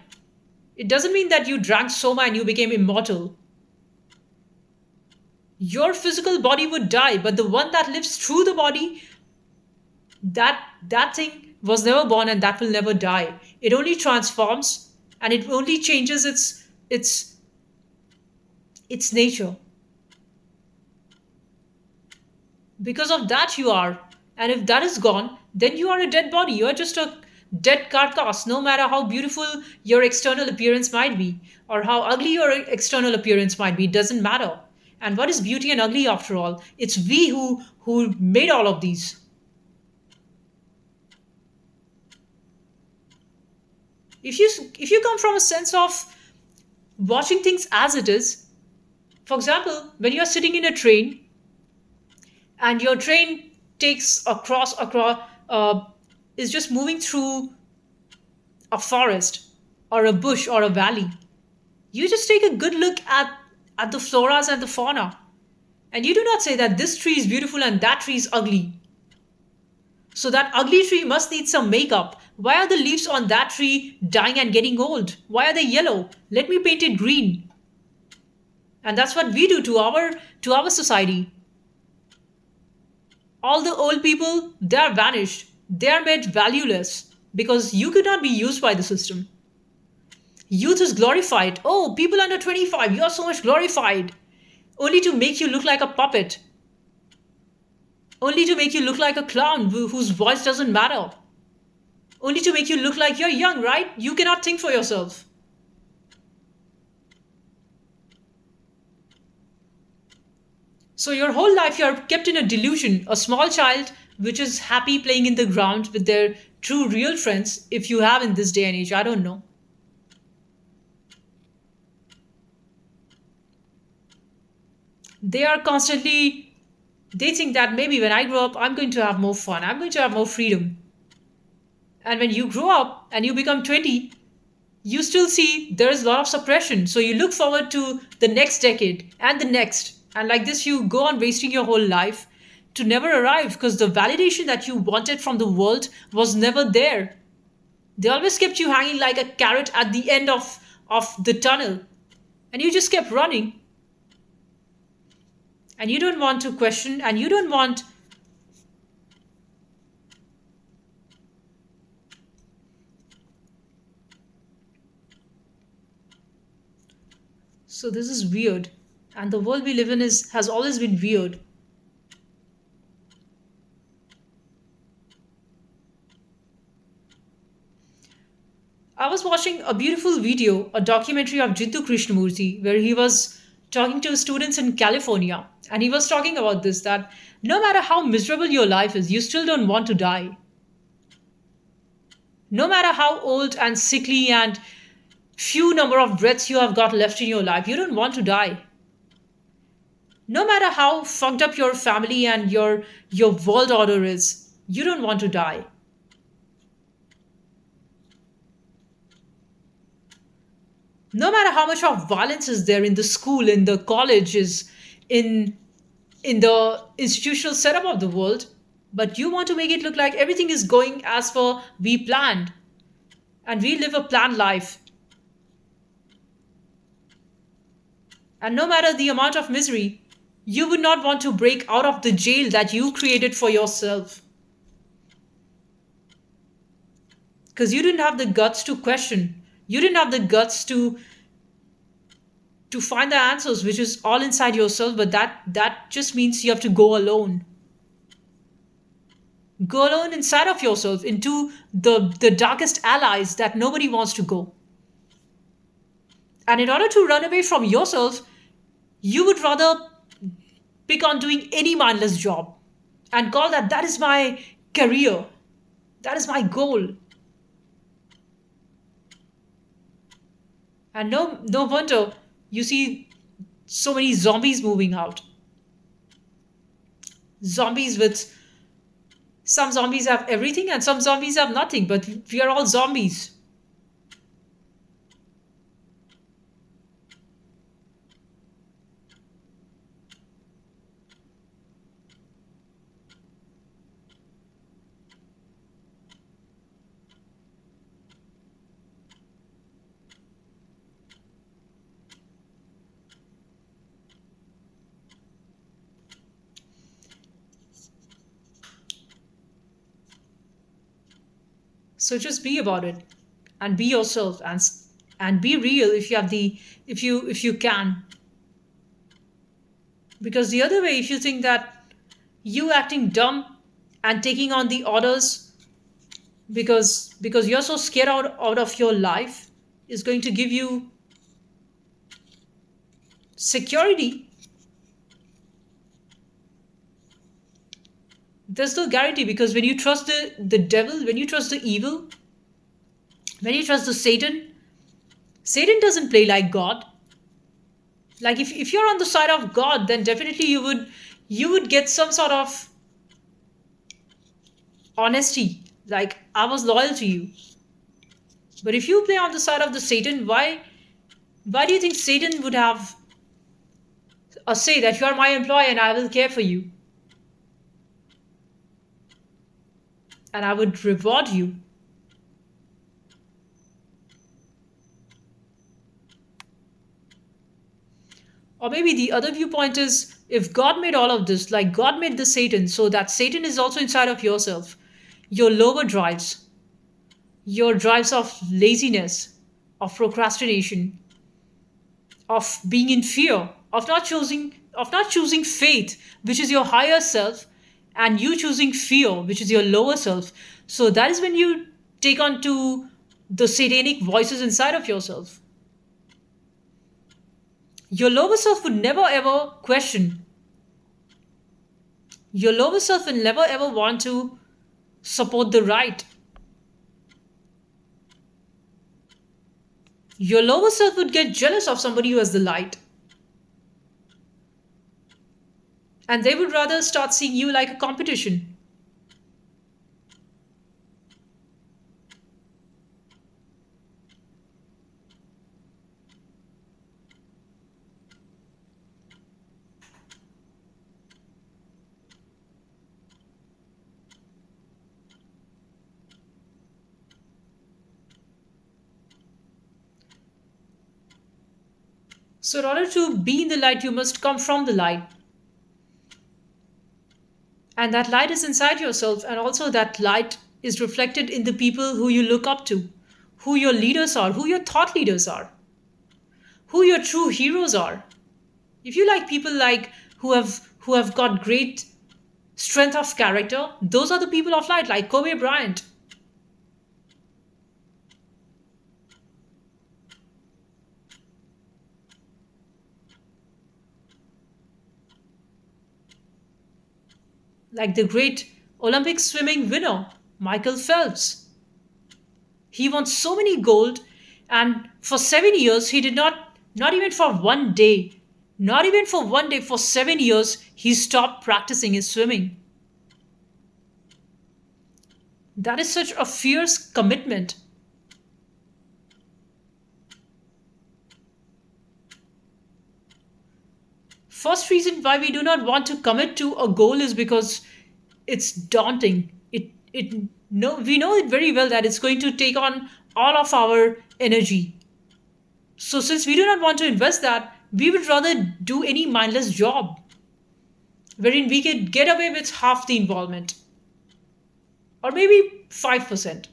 It doesn't mean that you drank soma and you became immortal. Your physical body would die, but the one that lives through the body, that thing was never born and that will never die. It only transforms and it only changes its nature. Because of that you are. And if that is gone, then you are a dead body. You are just a dead carcass, no matter how beautiful your external appearance might be, or how ugly your external appearance might be. It doesn't matter. And what is beauty and ugly after all? It's we who made all of these. If you come from a sense of watching things as it is, for example, when you're sitting in a train and your train takes across is just moving through a forest or a bush or a valley, you just take a good look at the floras and the fauna, and you do not say that this tree is beautiful and that tree is ugly, so that ugly tree must need some makeup. Why are the leaves on that tree dying and getting old? Why are they yellow? Let me paint it green. And that's what we do to our society. All the old people, they are vanished. They are made valueless because you could not be used by the system. Youth is glorified. Oh, people under 25, you are so much glorified. Only to make you look like a puppet. Only to make you look like a clown whose voice doesn't matter. Only to make you look like you're young, right? You cannot think for yourself. So your whole life you're kept in a delusion, a small child which is happy playing in the ground with their true real friends, if you have in this day and age, I don't know. They are constantly, they think that maybe when I grow up, I'm going to have more fun, I'm going to have more freedom. And when you grow up and you become 20, you still see there is a lot of suppression. So you look forward to the next decade and the next. And like this, you go on wasting your whole life to never arrive because the validation that you wanted from the world was never there. They always kept you hanging like a carrot at the end of the tunnel. And you just kept running. And you don't want to question, and you don't want. So this is weird. And the world we live in has always been weird. I was watching a beautiful video, a documentary of Jiddu Krishnamurti, where he was talking to students in California. And he was talking about this that no matter how miserable your life is, you still don't want to die. No matter how old and sickly and few number of breaths you have got left in your life, you don't want to die. No matter how fucked up your family and your world order is, you don't want to die. No matter how much of violence is there in the school, in the colleges, in in the institutional setup of the world, but you want to make it look like everything is going as per we planned, and we live a planned life. And no matter the amount of misery, you would not want to break out of the jail that you created for yourself. Because you didn't have the guts to question. You didn't have the guts to find the answers, which is all inside yourself, but that just means you have to go alone. Go alone inside of yourself into the darkest allies that nobody wants to go. And in order to run away from yourself, you would rather pick on doing any mindless job and call that is my career, that is my goal. And no wonder you see so many zombies moving out. Zombies with Some zombies have everything and some zombies have nothing, but we are all zombies. So just be about it and be yourself, and be real if you have the if you can. Because the other way, if you think that you acting dumb and taking on the orders because you're so scared out of your life is going to give you security, there's no guarantee. Because when you trust the devil, when you trust the evil, when you trust the Satan doesn't play like God. Like if you're on the side of God, then definitely you would get some sort of honesty, like I was loyal to you. But if you play on the side of the Satan, why do you think Satan would have a say that you are my employee and I will care for you and I would reward you? Or maybe the other viewpoint is, if God made all of this, like God made the Satan, so that Satan is also inside of yourself, your lower drives, your drives of laziness, of procrastination, of being in fear, of not choosing faith, which is your higher self, and you choosing fear, which is your lower self. So that is when you take on to the satanic voices inside of yourself. Your lower self would never ever question. Your lower self will never ever want to support the right. Your lower self would get jealous of somebody who has the light. And they would rather start seeing you like a competition. So, in order to be in the light, you must come from the light. And that light is inside yourself, and also that light is reflected in the people who you look up to, who your leaders are, who your thought leaders are, who your true heroes are. If you like people like who have got great strength of character, those are the people of light, like Kobe Bryant. Like the great Olympic swimming winner, Michael Phelps. He won so many gold, and for 7 years, he did not even for one day, not even for one day, for 7 years, he stopped practicing his swimming. That is such a fierce commitment. First reason why we do not want to commit to a goal is because it's daunting. It no We know it very well that it's going to take on all of our energy. So since we do not want to invest that, we would rather do any mindless job wherein we could get away with half the involvement or maybe 5%.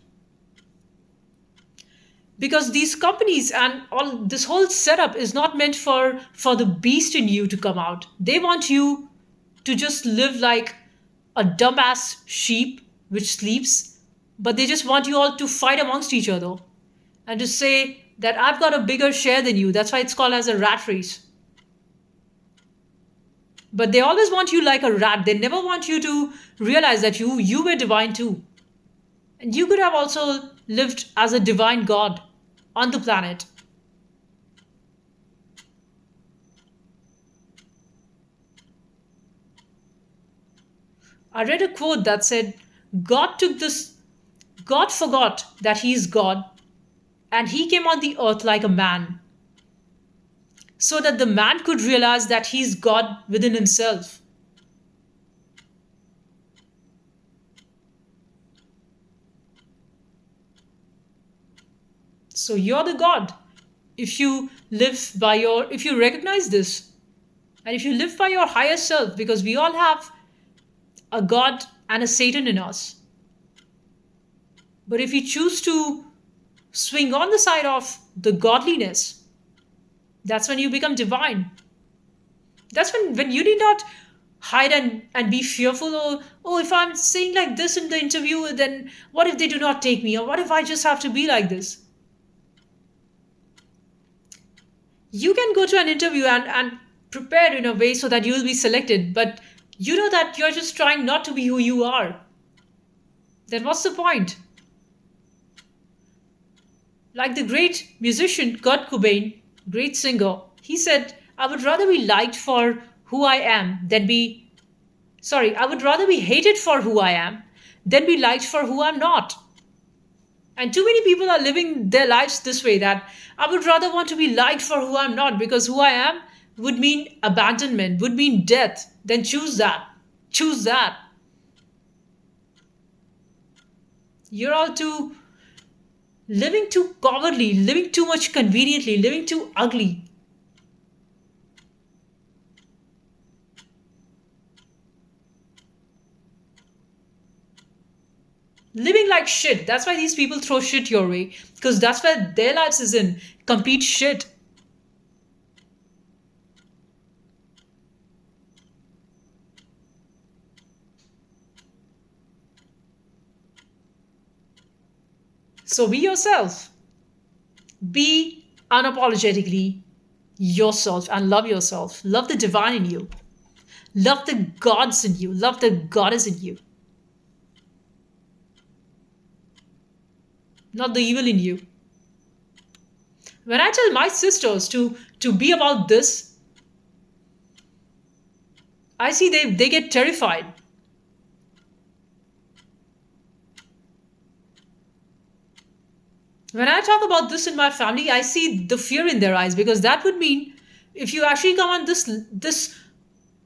Because these companies and all this whole setup is not meant for the beast in you to come out. They want you to just live like a dumbass sheep which sleeps, but they just want you all to fight amongst each other and to say that I've got a bigger share than you. That's why it's called as a rat race. But they always want you like a rat. They never want you to realize that you were divine too. And you could have also lived as a divine god on the planet. I read a quote that said, God took this, God forgot that he is God, and he came on the earth like a man, so that the man could realize that he's God within himself. So you're the God. If you recognize this, and if you live by your higher self, because we all have a God and a Satan in us. But if you choose to swing on the side of the godliness, that's when you become divine. That's when you need not hide and be fearful. Oh, if I'm saying like this in the interview, then what if they do not take me? Or what if I just have to be like this? You can go to an interview and prepare in a way so that you will be selected, but you know that you're just trying not to be who you are. Then what's the point? Like the great musician Kurt Cobain, great singer, he said, I would rather be liked for who I am than be, sorry, I would rather be hated for who I am than be liked for who I'm not. And too many people are living their lives this way, that I would rather want to be liked for who I'm not, because who I am would mean abandonment, would mean death. Then choose that. Choose that. You're all too living too cowardly, living too much conveniently, living too ugly. Living like shit. That's why these people throw shit your way. Because that's where their lives is in. Complete shit. So be yourself. Be unapologetically yourself and love yourself. Love the divine in you. Love the gods in you. Love the goddess in you. Not the evil in you. When I tell my sisters to be about this, I see they get terrified. When I talk about this in my family, I see the fear in their eyes, because that would mean if you actually come on this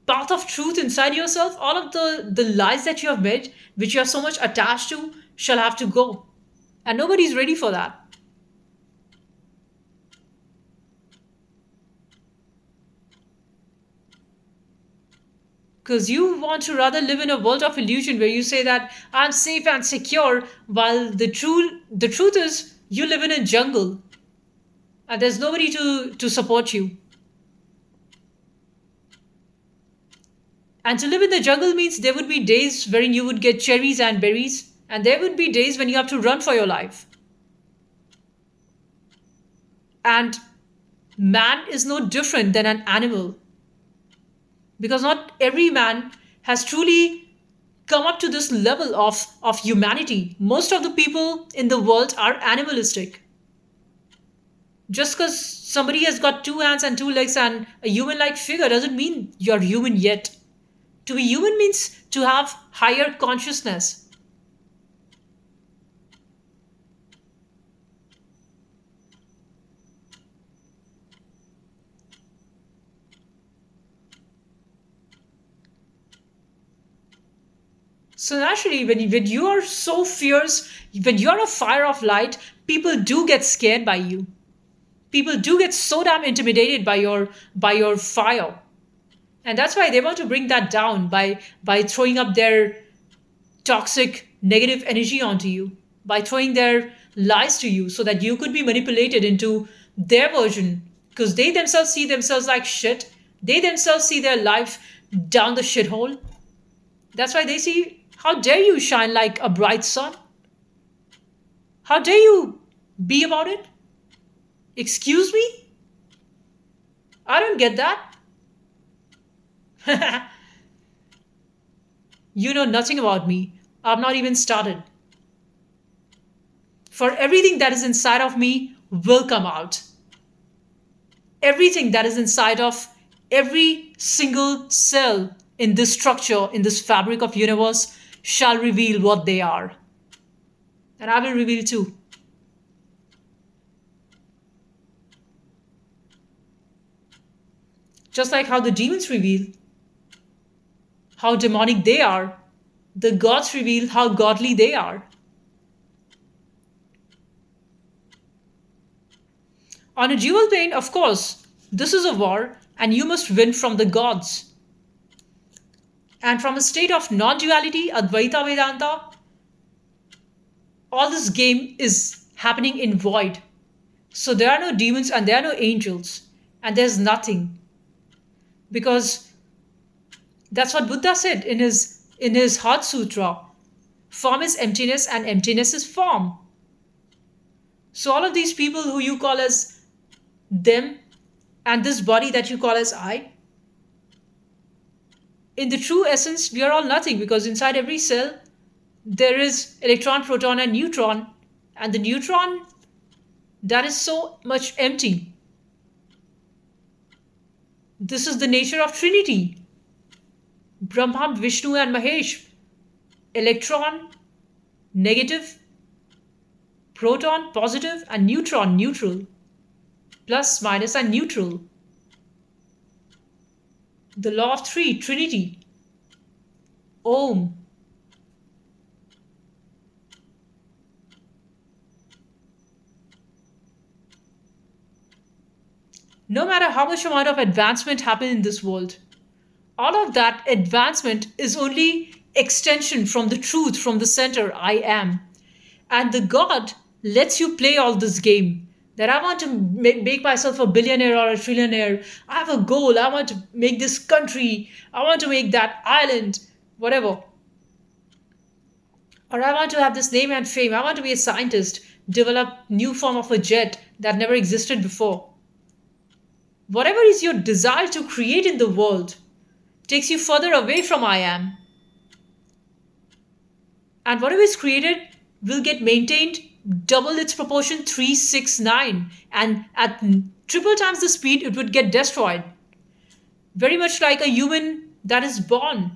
path of truth inside yourself, all of the lies that you have made, which you are so much attached to, shall have to go. And nobody's ready for that. Because you want to rather live in a world of illusion where you say that I'm safe and secure, while the truth is you live in a jungle and there's nobody to support you. And to live in the jungle means there would be days wherein you would get cherries and berries, and there would be days when you have to run for your life. And man is no different than an animal, because not every man has truly come up to this level of humanity. Most of the people in the world are animalistic. Just because somebody has got two hands and two legs and a human like figure doesn't mean you're human yet. To be human means to have higher consciousness. So naturally, when you are so fierce, when you're a fire of light, people do get scared by you. People do get so damn intimidated by your fire. And that's why they want to bring that down by throwing up their toxic negative energy onto you, by throwing their lies to you so that you could be manipulated into their version, because they themselves see themselves like shit. They themselves see their life down the shithole. That's why they see, how dare you shine like a bright sun? How dare you be about it? Excuse me? I don't get that. You know nothing about me. I've not even started. For everything that is inside of me will come out. Everything that is inside of every single cell in this structure, in this fabric of universe, shall reveal what they are. And I will reveal too. Just like how the demons reveal how demonic they are, the gods reveal how godly they are. On a dual plane, of course, this is a war, and you must win from the gods. And from a state of non duality, Advaita Vedanta, all this game is happening in void. So there are no demons and there are no angels, and there's nothing. Because that's what Buddha said in his Heart Sutra. Form is emptiness and emptiness is form. So all of these people who you call as them and this body that you call as I, in the true essence, we are all nothing because inside every cell there is electron, proton, and neutron. And the neutron that is so much empty. This is the nature of Trinity. Brahma, Vishnu, and Mahesh. Electron, negative, proton, positive, and neutron, neutral. Plus, minus, and neutral. The law of three, Trinity. Om. No matter how much amount of advancement happens in this world, all of that advancement is only extension from the truth, from the center I am. And the God lets you play all this game. That I want to make myself a billionaire or a trillionaire. I have a goal. I want to make this country. I want to make that island, whatever. Or I want to have this name and fame. I want to be a scientist, develop new form of a jet that never existed before. Whatever is your desire to create in the world takes you further away from I am. And whatever is created will get maintained double its proportion 369, and at triple times the speed it would get destroyed. Very much like a human that is born.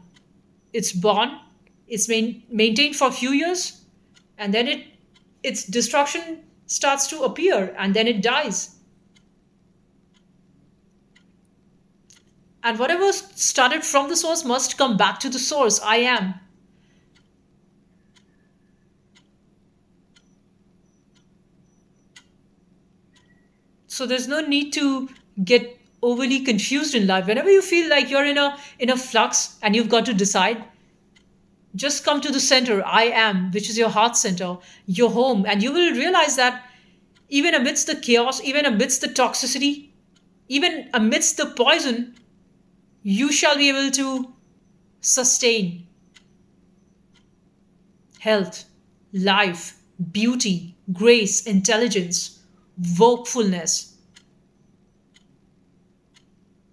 It's born, it's maintained for a few years, and then its destruction starts to appear, and then it dies. And whatever started from the source must come back to the source, I am. So there's no need to get overly confused in life. Whenever you feel like you're in a flux and you've got to decide, just come to the center, I am, which is your heart center, your home, and you will realize that even amidst the chaos, even amidst the toxicity, even amidst the poison, you shall be able to sustain health, life, beauty, grace, intelligence, vocalfulness.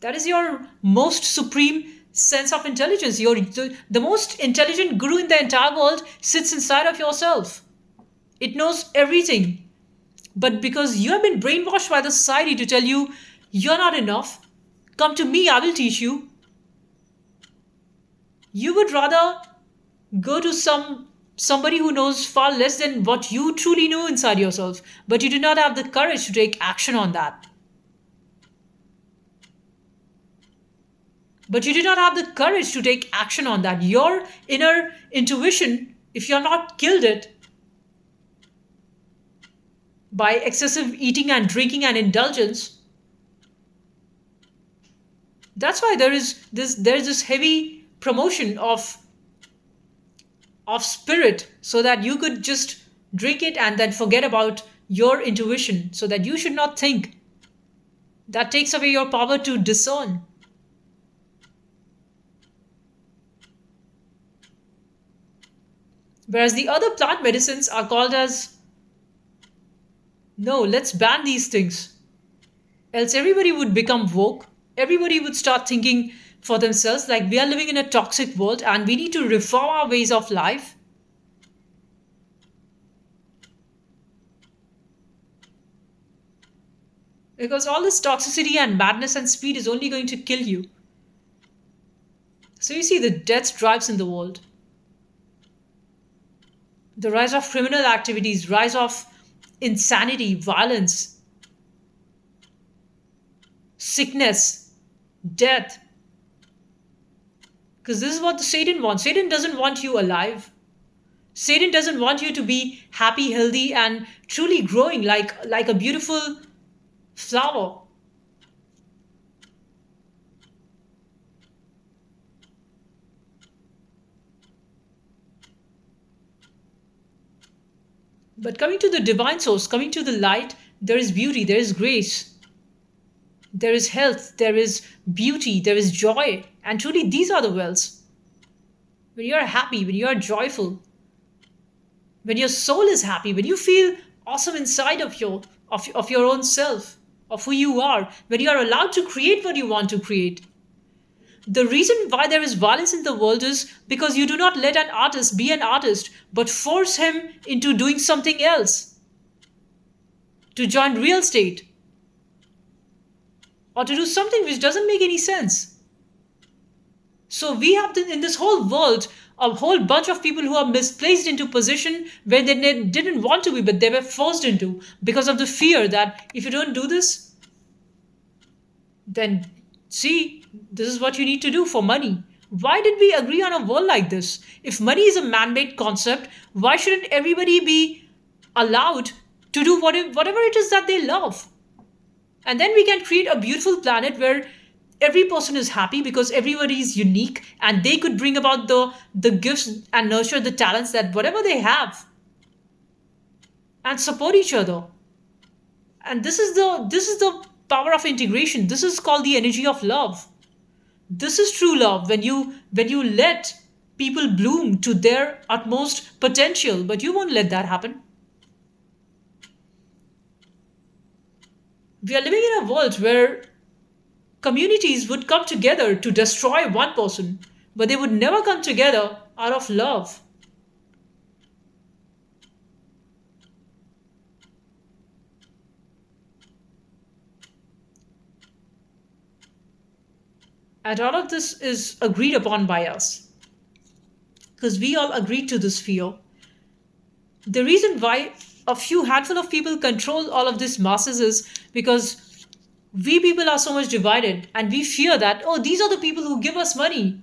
That is your most supreme sense of intelligence. The most intelligent guru in the entire world sits inside of yourself. It knows everything. But because you have been brainwashed by the society to tell you you're not enough, come to me, I will teach you. You would rather go to somebody who knows far less than what you truly know inside yourself, but you do not have the courage to take action on that. But you do not have the courage to take action on that. Your inner intuition, if you're not killed it by excessive eating and drinking and indulgence, that's why there's this heavy promotion of spirit, so that you could just drink it and then forget about your intuition, so that you should not think. That takes away your power to discern. Whereas the other plant medicines are called as, no, let's ban these things. Else everybody would become woke. Everybody would start thinking for themselves, like we are living in a toxic world and we need to reform our ways of life, because all this toxicity and madness and speed is only going to kill you. So you see the death drives in the world, the rise of criminal activities, rise of insanity, violence, sickness, death. Because this is what the Satan wants. Satan doesn't want you alive. Satan doesn't want you to be happy, healthy, and truly growing like a beautiful flower. But coming to the divine source, coming to the light, there is beauty, there is grace, there is health, there is beauty, there is joy. And truly, these are the wells. When you are happy, when you are joyful, when your soul is happy, when you feel awesome inside of your own self, of who you are, when you are allowed to create what you want to create. The reason why there is violence in the world is because you do not let an artist be an artist, but force him into doing something else, to join real estate, or to do something which doesn't make any sense. So we have in this whole world a whole bunch of people who are misplaced into position where they didn't want to be, but they were forced into because of the fear that if you don't do this, then see, this is what you need to do for money. Why did we agree on a world like this? If money is a man made concept, why shouldn't everybody be allowed to do whatever it is that they love? And then we can create a beautiful planet where every person is happy because everybody is unique and they could bring about the gifts and nurture the talents that whatever they have and support each other. And this is the power of integration. This is called the energy of love. This is true love, when you let people bloom to their utmost potential, but you won't let that happen. We are living in a world where communities would come together to destroy one person, but they would never come together out of love. And all of this is agreed upon by us because we all agreed to this fear. The reason why a few handful of people control all of this masses is because we people are so much divided and we fear that, oh, these are the people who give us money.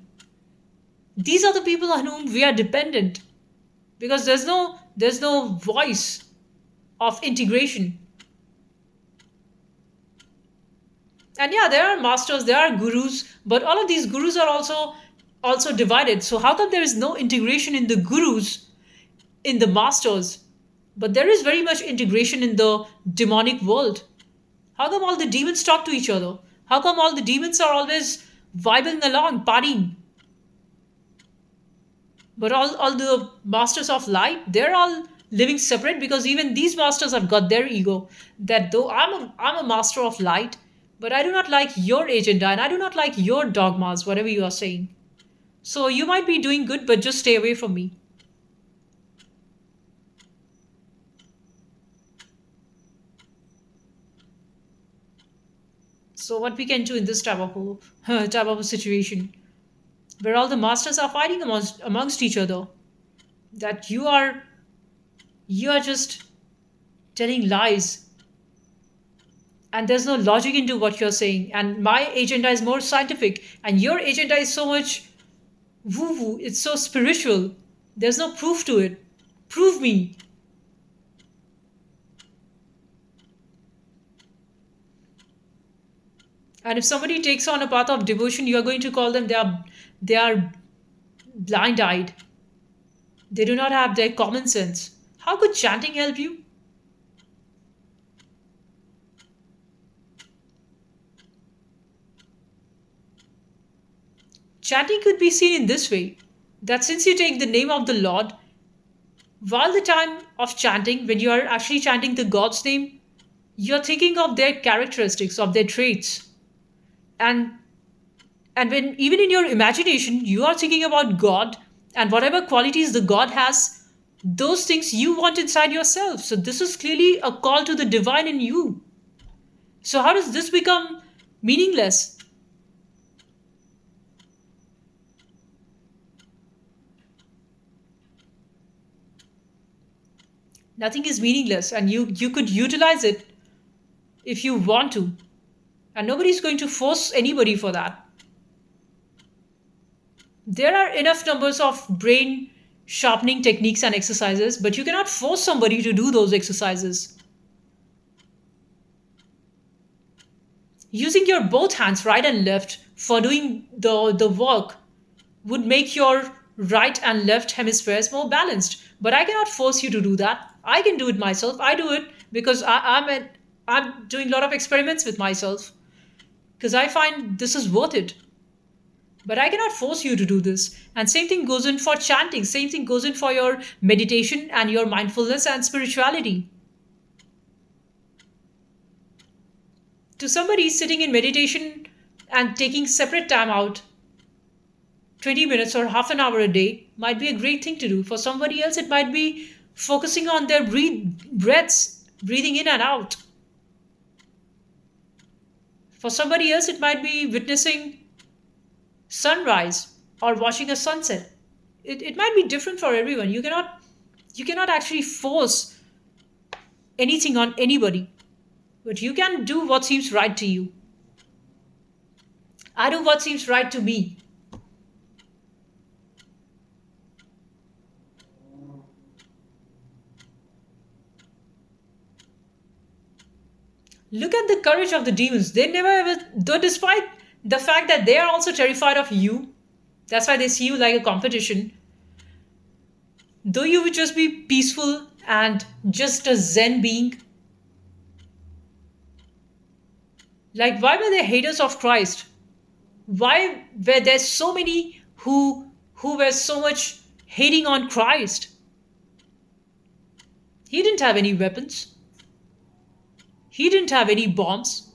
These are the people on whom we are dependent because there's no voice of integration. And yeah, there are masters, there are gurus, but all of these gurus are also divided. So how come there is no integration in the gurus, in the masters, but there is very much integration in the demonic world? How come all the demons talk to each other? How come all the demons are always vibing along, partying? But all the masters of light, they're all living separate because even these masters have got their ego. That though I'm a master of light, but I do not like your agenda and I do not like your dogmas, whatever you are saying. So you might be doing good, but just stay away from me. So what we can do in this type of a situation where all the masters are fighting amongst each other, that you are just telling lies and there's no logic into what you're saying, and my agenda is more scientific and your agenda is so much woo woo, it's so spiritual, there's no proof to it. Prove me. And if somebody takes on a path of devotion, you are going to call them they are blind eyed, they do not have their common sense. How could chanting help you? Chanting could be seen in this way, that since you take the name of the Lord, while the time of chanting, when you are actually chanting the God's name, you're thinking of their characteristics, of their traits. And And when even in your imagination, you are thinking about God and whatever qualities the God has, those things you want inside yourself. So this is clearly a call to the divine in you. So how does this become meaningless? Nothing is meaningless, and you could utilize it if you want to. And nobody's going to force anybody for that. There are enough numbers of brain sharpening techniques and exercises, but you cannot force somebody to do those exercises. Using your both hands, right and left, for doing the work would make your right and left hemispheres more balanced. But I cannot force you to do that. I can do it myself. I do it because I'm doing a lot of experiments with myself because I find this is worth it. But I cannot force you to do this. And same thing goes in for chanting. Same thing goes in for your meditation and your mindfulness and spirituality. To somebody sitting in meditation and taking separate time out, 20 minutes or half an hour a day might be a great thing to do. For somebody else, it might be focusing on their breaths, breathing in and out. For somebody else, it might be witnessing sunrise or watching a sunset. It might be different for everyone. You cannot actually force anything on anybody, but you can do what seems right to you. I do what seems right to me. Look at the courage of the demons. They never ever, though, despite the fact that they are also terrified of you, that's why they see you like a competition. Though you would just be peaceful and just a Zen being, like why were they haters of Christ? Why were there so many who were so much hating on Christ? He didn't have any weapons. He didn't have any bombs.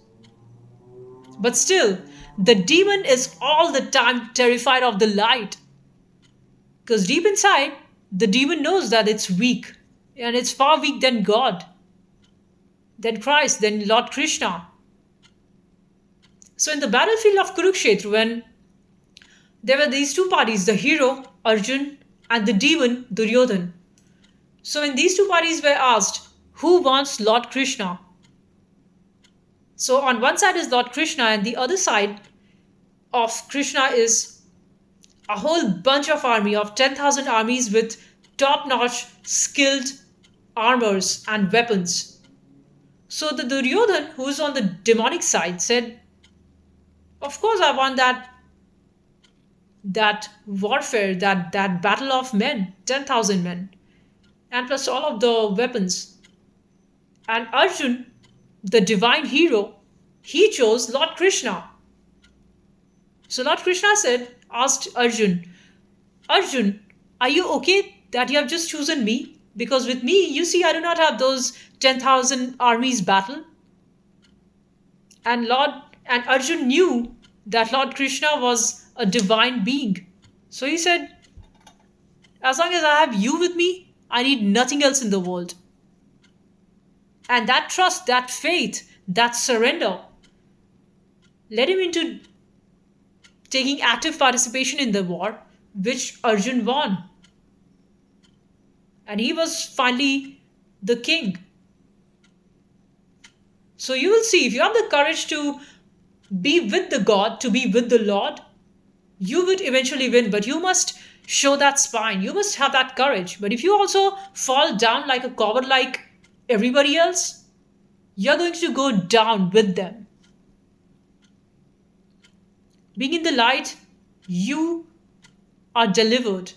But still, the demon is all the time terrified of the light. Because deep inside, the demon knows that it's weak. And it's far weak than God, than Christ, than Lord Krishna. So in the battlefield of Kurukshetra, when there were these two parties, the hero, Arjun, and the demon, Duryodhan. So when these two parties were asked, who wants Lord Krishna? So on one side is Lord Krishna, and the other side of Krishna is a whole bunch of army of 10,000 armies with top-notch skilled armors and weapons. So the Duryodhan, who is on the demonic side, said, of course I want that warfare, that battle of men, 10,000 men, and plus all of the weapons. And Arjun, the divine hero, he chose Lord Krishna. So Lord Krishna asked Arjun, Arjun, are you okay that you have just chosen me? Because with me, you see, I do not have those 10,000 armies battle. And Arjun knew that Lord Krishna was a divine being. So he said, as long as I have you with me, I need nothing else in the world. And that trust, that faith, that surrender led him into taking active participation in the war, which Arjun won. And he was finally the king. So you will see, if you have the courage to be with the God, to be with the Lord, you would eventually win. But you must show that spine. You must have that courage. But if you also fall down like a coward like everybody else, you're going to go down with them. Being in the light, you are delivered.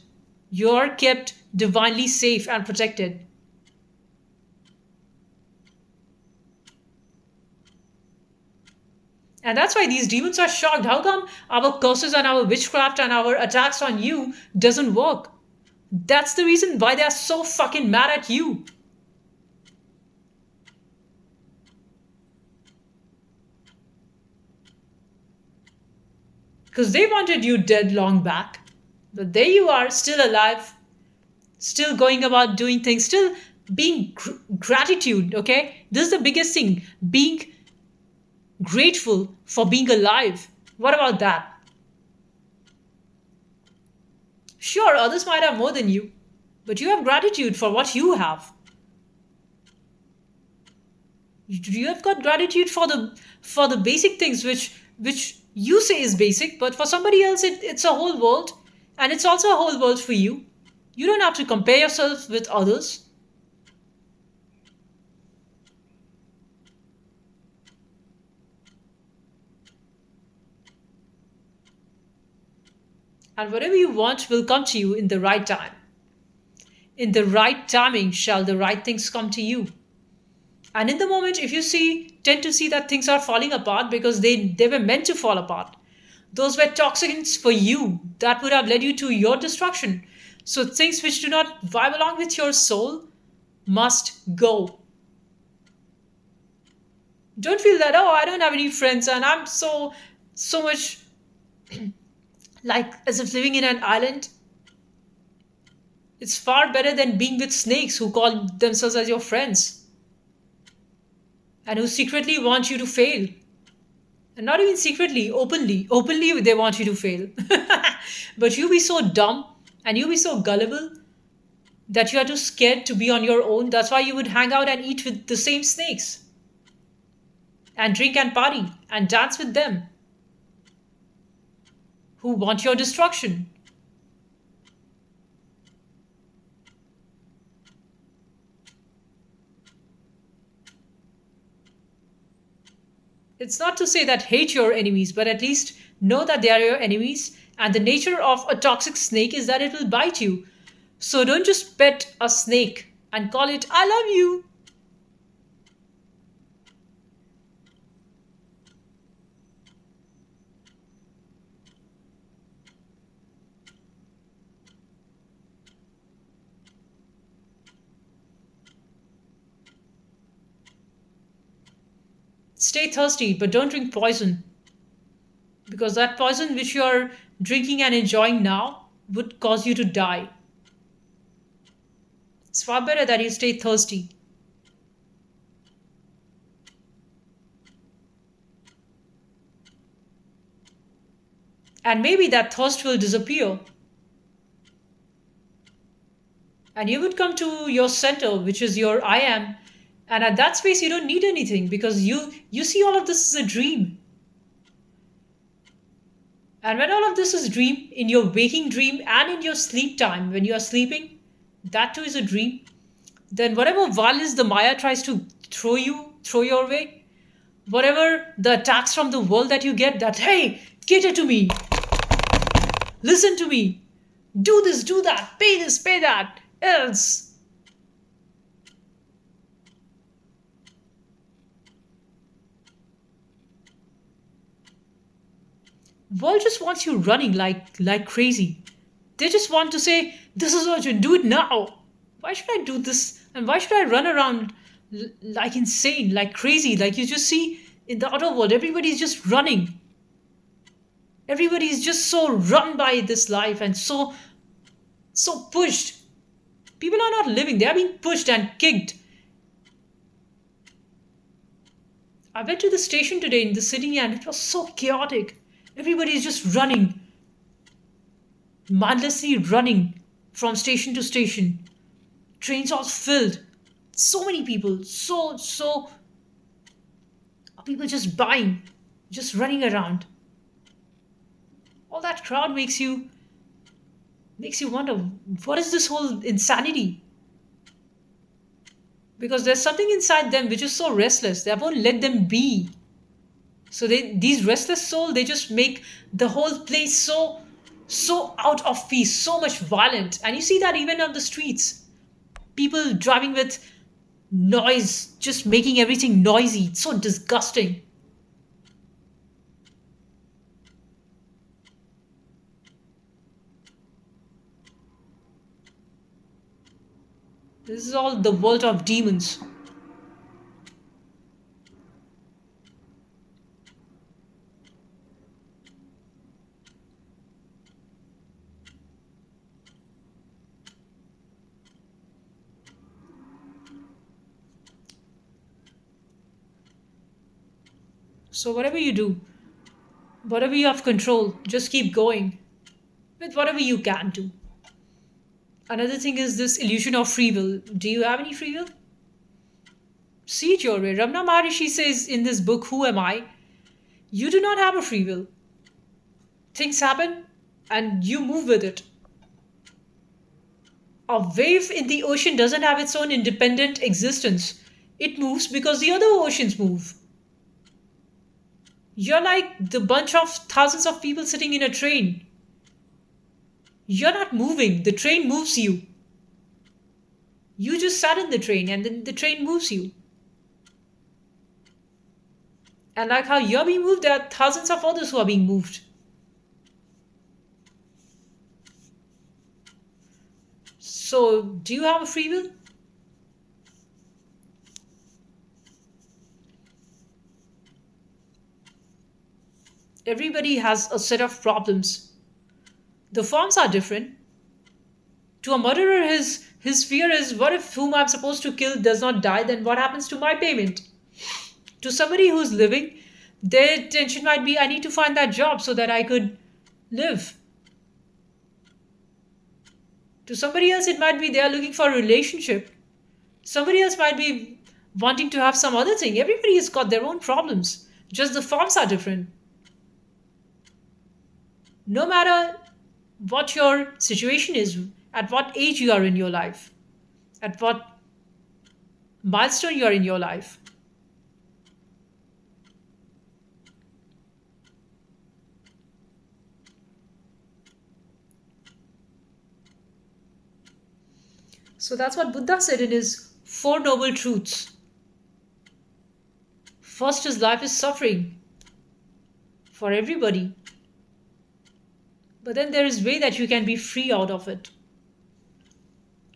You're kept divinely safe and protected. And that's why these demons are shocked. How come our curses and our witchcraft and our attacks on you doesn't work? That's the reason why they're so fucking mad at you. because they wanted you dead long back. But there you are, still alive, still going about doing things, still being gratitude, okay? This is the biggest thing, being grateful for being alive. What about that? Sure, others might have more than you, but you have gratitude for what you have. You have got gratitude for the basic things which you say is basic, but for somebody else it's a whole world, and it's also a whole world for you. You don't have to compare yourself with others. And whatever you want will come to you in the right time. In the right timing shall the right things come to you. And in the moment, if you tend to see that things are falling apart because they were meant to fall apart, those were toxins for you that would have led you to your destruction. So things which do not vibe along with your soul must go. Don't feel that, oh, I don't have any friends and I'm so much like as if living in an island. It's far better than being with snakes who call themselves as your friends and who secretly want you to fail. And not even secretly, openly they want you to fail. But you be so dumb and you be so gullible that you are too scared to be on your own. That's why you would hang out and eat with the same snakes and drink and party and dance with them who want your destruction. It's not to say that hate your enemies, but at least know that they are your enemies. And the nature of a toxic snake is that it will bite you. So don't just pet a snake and call it, I love you. Stay thirsty, but don't drink poison. Because that poison which you are drinking and enjoying now would cause you to die. It's far better that you stay thirsty. And maybe that thirst will disappear. And you would come to your center, which is your I am. And at that space, you don't need anything because you see all of this as a dream. And when all of this is dream, in your waking dream and in your sleep time, when you are sleeping, that too is a dream. Then whatever violence the Maya tries to throw your way, whatever the attacks from the world that you get, that hey, cater to me, listen to me, do this, do that, pay this, pay that, else. World just wants you running like crazy. They just want to say, this is urgent, do it now. Why should I do this? And why should I run around like insane, like crazy? Like you just see in the outer world, everybody's just running. Everybody's just so run by this life and so pushed. People are not living, they are being pushed and kicked. I went to the station today in the city and it was so chaotic. Everybody is just running, mindlessly running from station to station. Trains all filled. So many people, so people just buying, just running around. All that crowd makes you wonder what is this whole insanity? Because there's something inside them which is so restless. They won't let them be. So these restless souls, they just make the whole place so out of peace, so much violent. And you see that even on the streets. People driving with noise, just making everything noisy. It's so disgusting. This is all the world of demons. So whatever you do, whatever you have control, just keep going with whatever you can do. Another thing is this illusion of free will. Do you have any free will? See it your way. Ramana Maharishi says in this book, Who Am I? You do not have a free will. Things happen and you move with it. A wave in the ocean doesn't have its own independent existence. It moves because the other oceans move. You're like the bunch of thousands of people sitting in a train. You're not moving, the train moves you. You just sat in the train and then the train moves you. And like how you're being moved, there are thousands of others who are being moved. So, do you have a free will? Everybody has a set of problems. The forms are different. To a murderer, his fear is, what if whom I'm supposed to kill does not die, then what happens to my payment? To somebody who's living, their tension might be, I need to find that job so that I could live. To somebody else, it might be they are looking for a relationship. Somebody else might be wanting to have some other thing. Everybody has got their own problems. Just the forms are different. No matter what your situation is, at what age you are in your life, at what milestone you are in your life. So that's what Buddha said in his Four Noble Truths. First is life is suffering for everybody. But then there is way that you can be free out of it.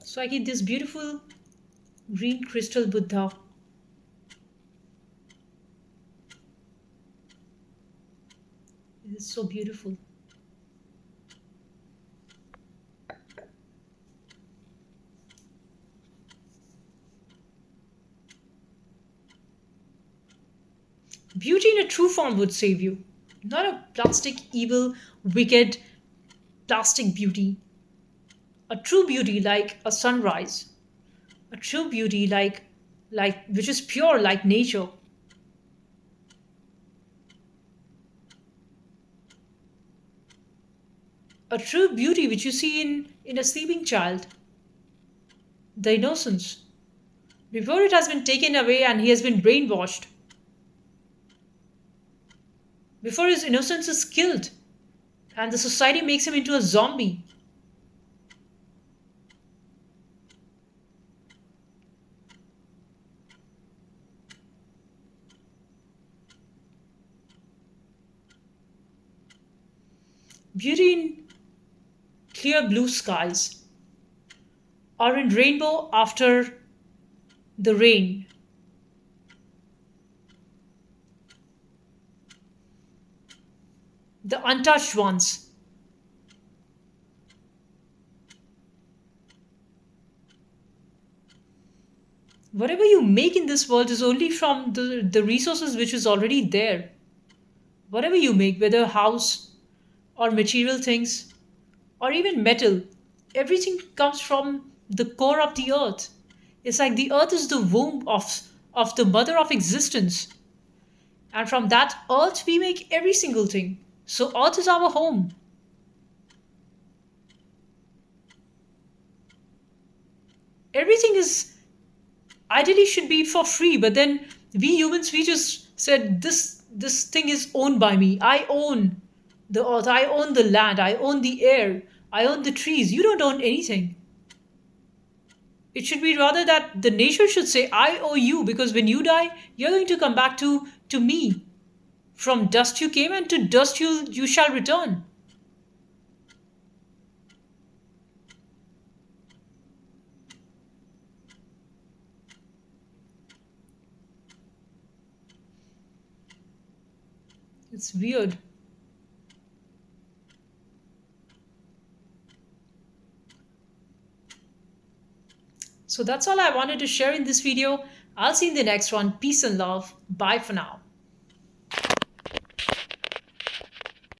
So I get this beautiful green crystal Buddha. It is so beautiful. Beauty in a true form would save you. Not a plastic, evil, wicked, plastic beauty. A true beauty like a sunrise. A true beauty like which is pure like nature. A true beauty which you see in a sleeping child. The innocence. Before it has been taken away and he has been brainwashed. Before his innocence is killed and the society makes him into a zombie. Beauty in clear blue skies or in rainbow after the rain. The untouched ones. Whatever you make in this world is only from the resources which is already there. Whatever you make, whether a house or material things or even metal, everything comes from the core of the earth. It's like the earth is the womb of the mother of existence. And from that earth, we make every single thing. So, earth is our home. Everything is ideally should be for free, but then we humans, we just said this thing is owned by me. I own the earth, I own the land, I own the air, I own the trees. You don't own anything. It should be rather that the nature should say, I owe you, because when you die, you're going to come back to me. From dust you came, and to dust you shall return. It's weird. So that's all I wanted to share in this video. I'll see you in the next one. Peace and love. Bye for now.